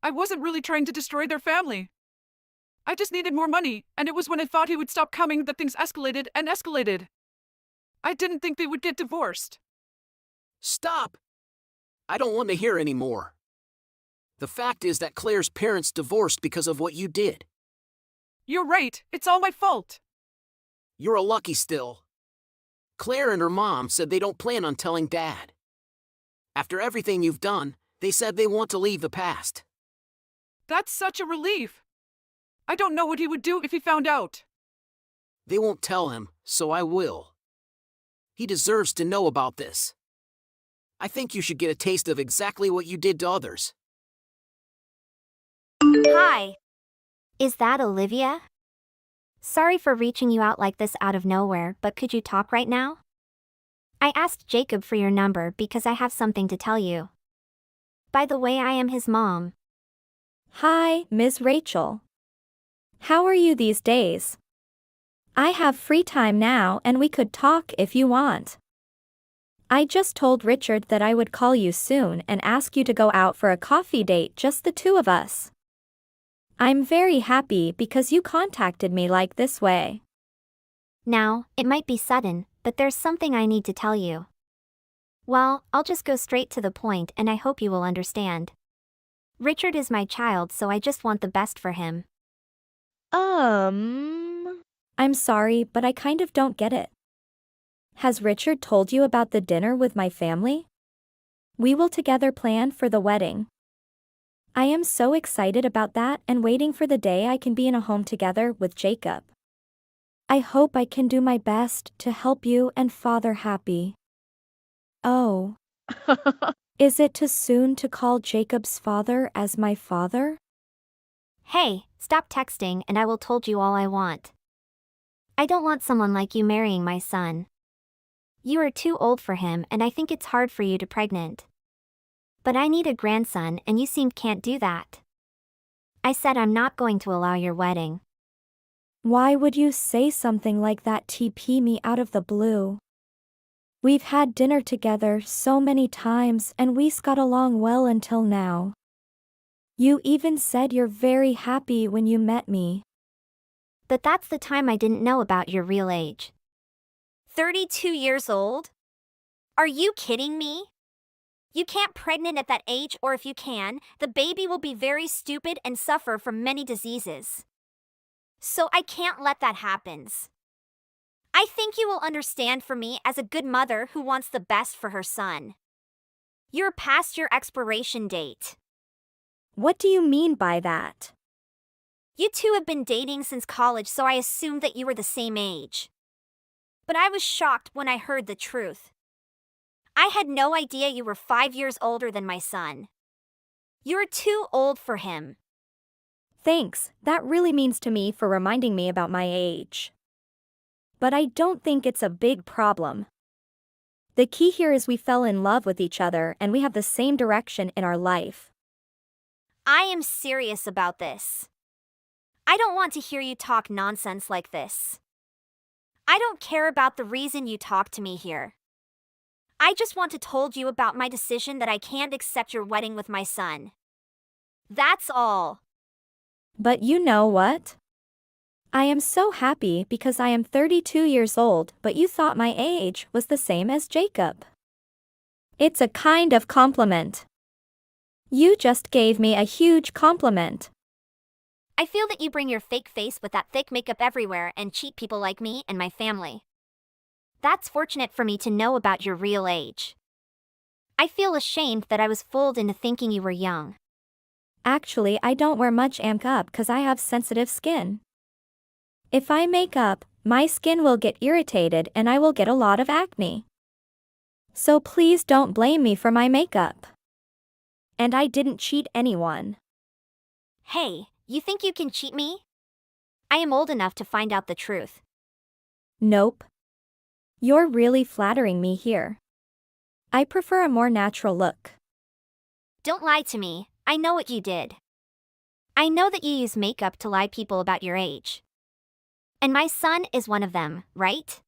I wasn't really trying to destroy their family. I just needed more money, and it was when I thought he would stop coming that things escalated and escalated. I didn't think they would get divorced. Stop! I don't want to hear any more. The fact is that Claire's parents divorced because of what you did. You're right, it's all my fault. You're a lucky still. Claire and her mom said they don't plan on telling Dad. After everything you've done, they said they want to leave the past. That's such a relief. I don't know what he would do if he found out. They won't tell him, so I will. He deserves to know about this. I think you should get a taste of exactly what you did to others. Hi. Is that Olivia? Sorry for reaching you out like this out of nowhere, but could you talk right now? I asked Jacob for your number because I have something to tell you. By the way, I am his mom. Hi, Ms. Rachel. How are you these days? I have free time now and we could talk if you want. I just told Richard that I would call you soon and ask you to go out for a coffee date, just the two of us. I'm very happy because you contacted me like this way. Now, it might be sudden, but there's something I need to tell you. Well, I'll just go straight to the point and I hope you will understand. Richard is my child, so I just want the best for him. I'm sorry, but I kind of don't get it. Has Richard told you about the dinner with my family? We will together plan for the wedding. I am so excited about that and waiting for the day I can be in a home together with Jacob. I hope I can do my best to help you and Father happy. Oh. Is it too soon to call Jacob's father as my father? Hey, stop texting and I will told you all I want. I don't want someone like you marrying my son. You are too old for him and I think it's hard for you to pregnant. But I need a grandson and you seem can't do that. I said I'm not going to allow your wedding. Why would you say something like that? TP me out of the blue. We've had dinner together so many times and we got along well until now. You even said you're very happy when you met me. But that's the time I didn't know about your real age. 32 years old? Are you kidding me? You can't pregnant at that age, or if you can, the baby will be very stupid and suffer from many diseases. So I can't let that happen. I think you will understand for me as a good mother who wants the best for her son. You're past your expiration date. What do you mean by that? You two have been dating since college, so I assumed that you were the same age. But I was shocked when I heard the truth. I had no idea you were 5 years older than my son. You're too old for him. Thanks, that really means to me for reminding me about my age. But I don't think it's a big problem. The key here is we fell in love with each other and we have the same direction in our life. I am serious about this. I don't want to hear you talk nonsense like this. I don't care about the reason you talk to me here. I just want to told you about my decision that I can't accept your wedding with my son. That's all. But you know what? I am so happy because I am 32 years old, but you thought my age was the same as Jacob. It's a kind of compliment. You just gave me a huge compliment. I feel that you bring your fake face with that thick makeup everywhere and cheat people like me and my family. That's fortunate for me to know about your real age. I feel ashamed that I was fooled into thinking you were young. Actually, I don't wear much makeup because I have sensitive skin. If I make up, my skin will get irritated and I will get a lot of acne. So please don't blame me for my makeup. And I didn't cheat anyone. Hey, you think you can cheat me? I am old enough to find out the truth. Nope. You're really flattering me here. I prefer a more natural look. Don't lie to me, I know what you did. I know that you use makeup to lie people about your age. And my son is one of them, right?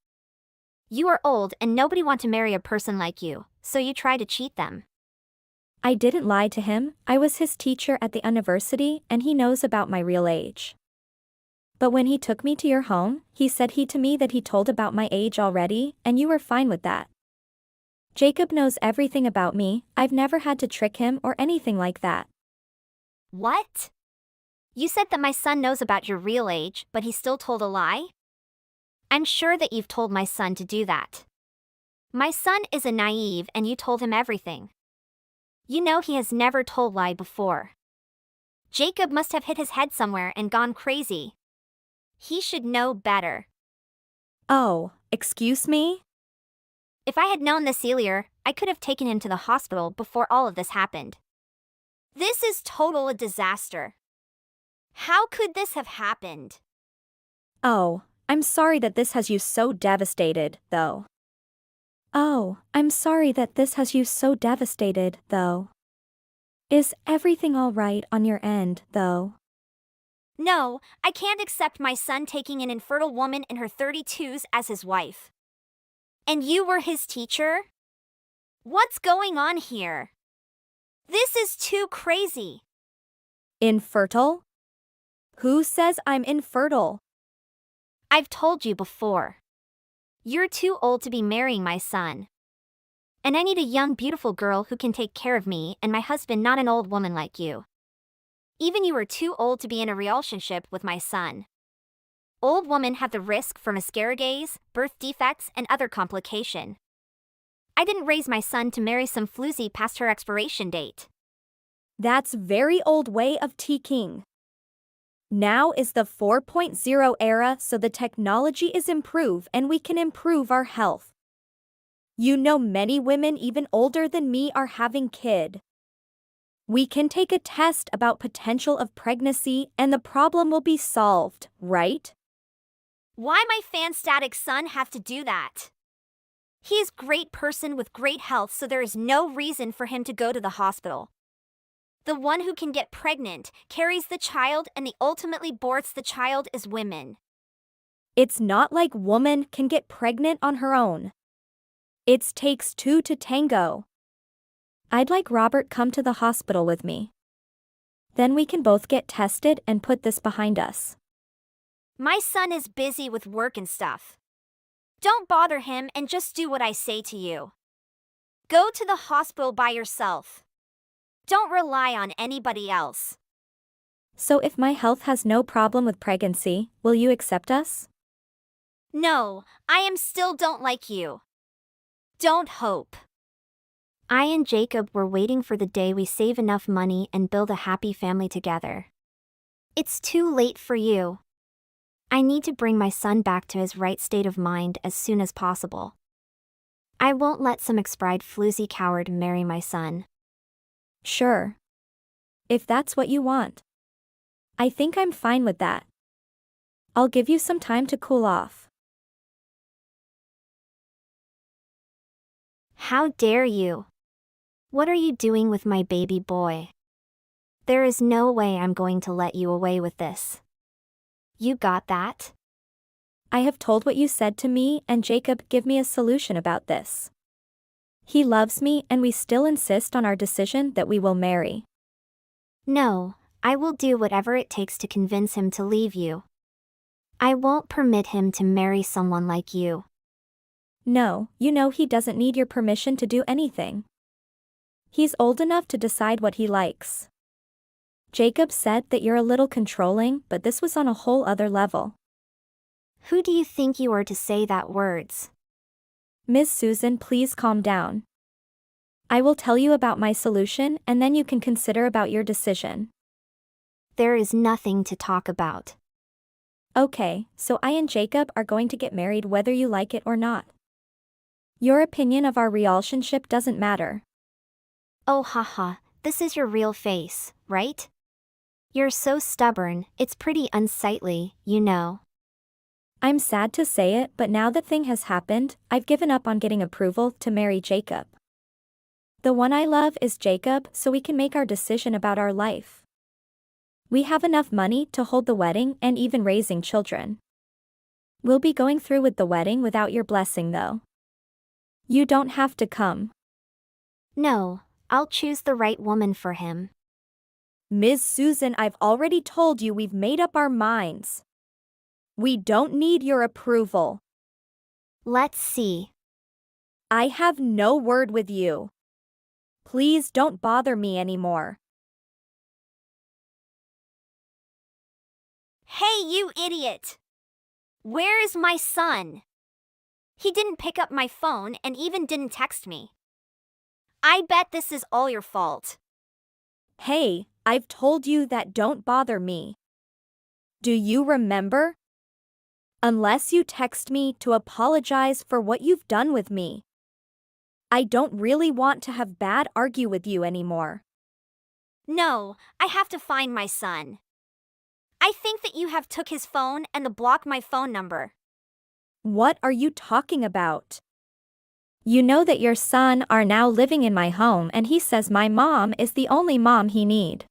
You are old and nobody wants to marry a person like you, so you try to cheat them. I didn't lie to him, I was his teacher at the university and he knows about my real age. But when he took me to your home, he said to me that he told about my age already, and you were fine with that. Jacob knows everything about me, I've never had to trick him or anything like that. What? You said that my son knows about your real age, but he still told a lie? I'm sure that you've told my son to do that. My son is a naive and you told him everything. You know he has never told lie before. Jacob must have hit his head somewhere and gone crazy. He should know better. Oh, excuse me? If I had known this earlier, I could have taken him to the hospital before all of this happened. This is total a disaster. How could this have happened? Oh, I'm sorry that this has you so devastated, though. Oh, I'm sorry that this has you so devastated, though. Is everything all right on your end, though? No, I can't accept my son taking an infertile woman in her 32s as his wife. And you were his teacher? What's going on here? This is too crazy. Infertile? Who says I'm infertile? I've told you before. You're too old to be marrying my son. And I need a young, beautiful girl who can take care of me and my husband, not an old woman like you. Even you are too old to be in a relationship with my son. Old women have the risk for miscarriages, birth defects, and other complication. I didn't raise my son to marry some floozy past her expiration date. That's very old way of teaching. Now is the 4.0 era, so the technology is improved and we can improve our health. You know many women even older than me are having kid. We can take a test about potential of pregnancy and the problem will be solved, right? Why my fan-static son have to do that? He is great person with great health, so there is no reason for him to go to the hospital. The one who can get pregnant, carries the child, and the ultimately aborts the child is women. It's not like woman can get pregnant on her own. It takes two to tango. I'd like Robert come to the hospital with me. Then we can both get tested and put this behind us. My son is busy with work and stuff. Don't bother him and just do what I say to you. Go to the hospital by yourself. Don't rely on anybody else. So if my health has no problem with pregnancy, will you accept us? No, I am still don't like you. Don't hope. I and Jacob were waiting for the day we save enough money and build a happy family together. It's too late for you. I need to bring my son back to his right state of mind as soon as possible. I won't let some ex-bride floozy coward marry my son. Sure. If that's what you want. I think I'm fine with that. I'll give you some time to cool off. How dare you? What are you doing with my baby boy? There is no way I'm going to let you away with this. You got that? I have told what you said to me, and Jacob give me a solution about this. He loves me, and we still insist on our decision that we will marry. No, I will do whatever it takes to convince him to leave you. I won't permit him to marry someone like you. No, you know he doesn't need your permission to do anything. He's old enough to decide what he likes. Jacob said that you're a little controlling, but this was on a whole other level. Who do you think you are to say that words? Ms. Susan, please calm down. I will tell you about my solution, and then you can consider about your decision. There is nothing to talk about. Okay, so I and Jacob are going to get married whether you like it or not. Your opinion of our relationship doesn't matter. Oh haha, this is your real face, right? You're so stubborn, it's pretty unsightly, you know. I'm sad to say it, but now that thing has happened, I've given up on getting approval to marry Jacob. The one I love is Jacob, so we can make our decision about our life. We have enough money to hold the wedding and even raising children. We'll be going through with the wedding without your blessing though. You don't have to come. No, I'll choose the right woman for him. Ms. Susan, I've already told you we've made up our minds. We don't need your approval. Let's see. I have no word with you. Please don't bother me anymore. Hey, you idiot! Where is my son? He didn't pick up my phone and even didn't text me. I bet this is all your fault. Hey, I've told you that don't bother me. Do you remember? Unless you text me to apologize for what you've done with me. I don't really want to have bad argue with you anymore. No, I have to find my son. I think that you have took his phone and the block my phone number. What are you talking about? You know that your son are now living in my home and he says my mom is the only mom he need.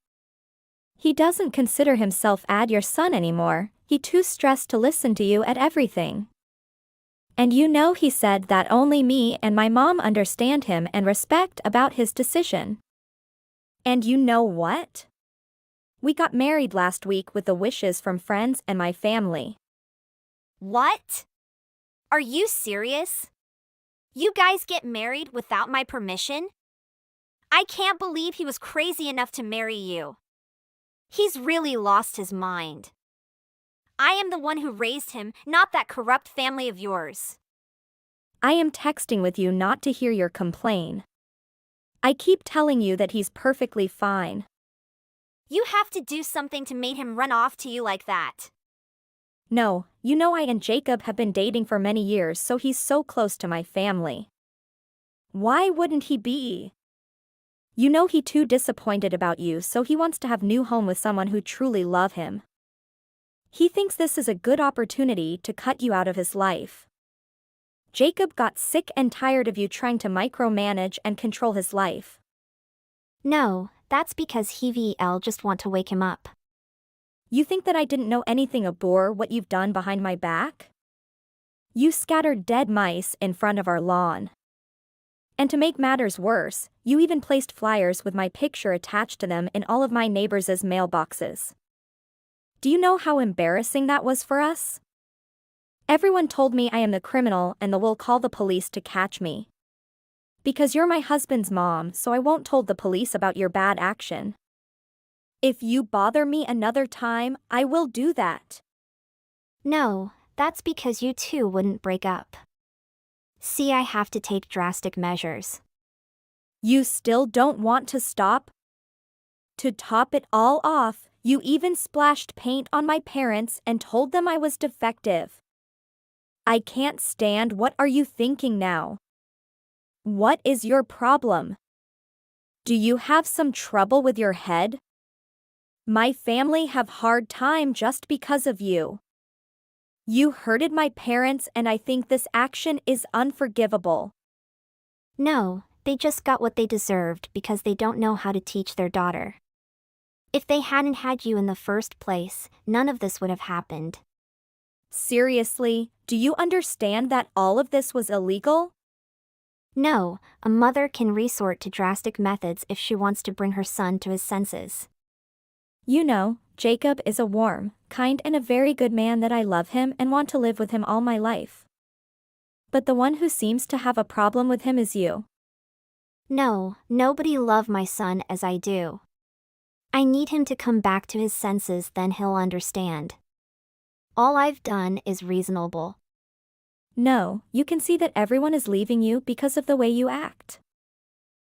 He doesn't consider himself your son anymore, he too stressed to listen to you at everything. And you know he said that only me and my mom understand him and respect about his decision. And you know what? We got married last week with the wishes from friends and my family. What? Are you serious? You guys get married without my permission? I can't believe he was crazy enough to marry you. He's really lost his mind. I am the one who raised him, not that corrupt family of yours. I am texting with you not to hear your complaint. I keep telling you that he's perfectly fine. You have to do something to make him run off to you like that. No, you know I and Jacob have been dating for many years, so he's so close to my family. Why wouldn't he be? You know he too disappointed about you, so he wants to have new home with someone who truly love him. He thinks this is a good opportunity to cut you out of his life. Jacob got sick and tired of you trying to micromanage and control his life. No, that's because he'll just want to wake him up. You think that I didn't know anything about what you've done behind my back? You scattered dead mice in front of our lawn. And to make matters worse, you even placed flyers with my picture attached to them in all of my neighbors' mailboxes. Do you know how embarrassing that was for us? Everyone told me I am the criminal and they will call the police to catch me. Because you're my husband's mom, so I won't told the police about your bad action. If you bother me another time, I will do that. No, that's because you two wouldn't break up. See, I have to take drastic measures. You still don't want to stop? To top it all off, you even splashed paint on my parents and told them I was defective. I can't stand. What are you thinking now? What is your problem? Do you have some trouble with your head? My family have hard time just because of you. You hurted my parents and I think this action is unforgivable. No, they just got what they deserved because they don't know how to teach their daughter. If they hadn't had you in the first place, none of this would have happened. Seriously, do you understand that all of this was illegal? No, a mother can resort to drastic methods if she wants to bring her son to his senses. You know, Jacob is a warm, kind and a very good man that I love him and want to live with him all my life. But the one who seems to have a problem with him is you. No, nobody love my son as I do. I need him to come back to his senses, then he'll understand. All I've done is reasonable. No, you can see that everyone is leaving you because of the way you act.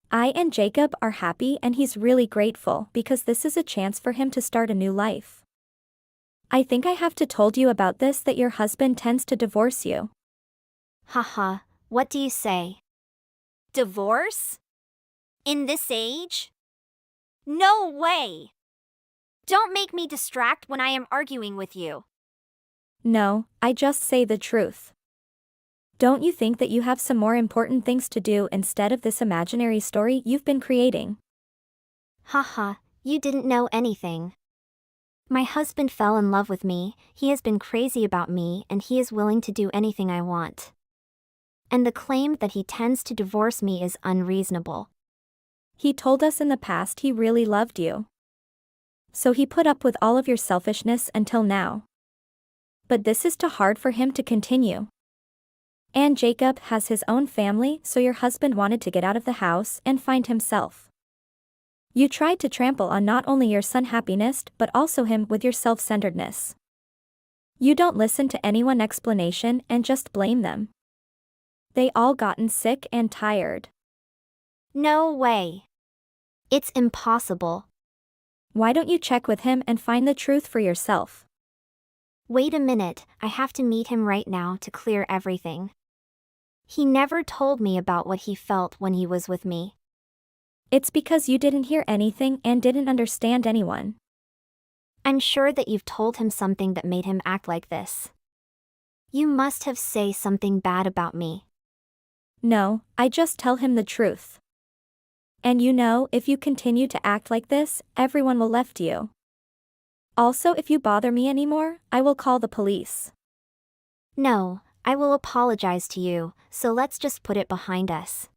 I and Jacob are happy and he's really grateful because this is a chance for him to start a new life. I think I have to told you about this that your husband tends to divorce you. Haha, what do you say? Divorce? In this age? No way! Don't make me distract when I am arguing with you. No, I just say the truth. Don't you think that you have some more important things to do instead of this imaginary story you've been creating? Haha, you didn't know anything. My husband fell in love with me, he has been crazy about me and he is willing to do anything I want. And the claim that he tends to divorce me is unreasonable. He told us in the past he really loved you. So he put up with all of your selfishness until now. But this is too hard for him to continue. And Jacob has his own family, so your husband wanted to get out of the house and find himself. You tried to trample on not only your son's happiness but also him with your self-centeredness. You don't listen to anyone's explanation and just blame them. They all gotten sick and tired. No way. It's impossible. Why don't you check with him and find the truth for yourself? Wait a minute, I have to meet him right now to clear everything. He never told me about what he felt when he was with me. It's because you didn't hear anything and didn't understand anyone. I'm sure that you've told him something that made him act like this. You must have said something bad about me. No, I just tell him the truth. And you know, if you continue to act like this, everyone will left you. Also, if you bother me anymore, I will call the police. No, I will apologize to you, so let's just put it behind us.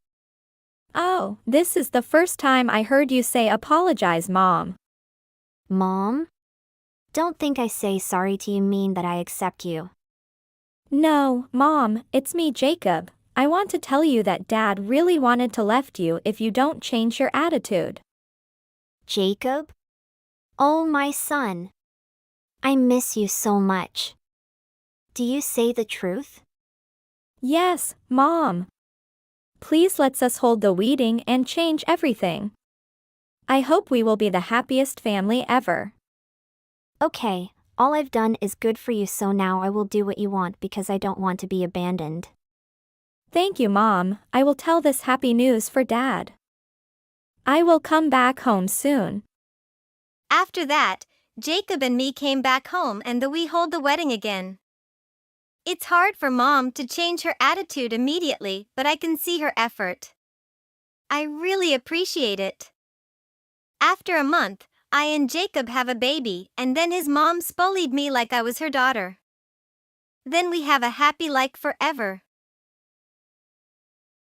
Oh, this is the first time I heard you say apologize, Mom. Mom? Don't think I say sorry to you mean that I accept you. No, Mom, it's me, Jacob. I want to tell you that Dad really wanted to left you if you don't change your attitude. Jacob? Oh, my son. I miss you so much. Do you say the truth? Yes, Mom. Please let's us hold the wedding and change everything. I hope we will be the happiest family ever. Okay, all I've done is good for you, so now I will do what you want because I don't want to be abandoned. Thank you, Mom. I will tell this happy news for Dad. I will come back home soon. After that, Jacob and me came back home and we hold the wedding again. It's hard for Mom to change her attitude immediately, but I can see her effort. I really appreciate it. After a month, I and Jacob have a baby, and then his mom bullied me like I was her daughter. Then we have a happy life forever.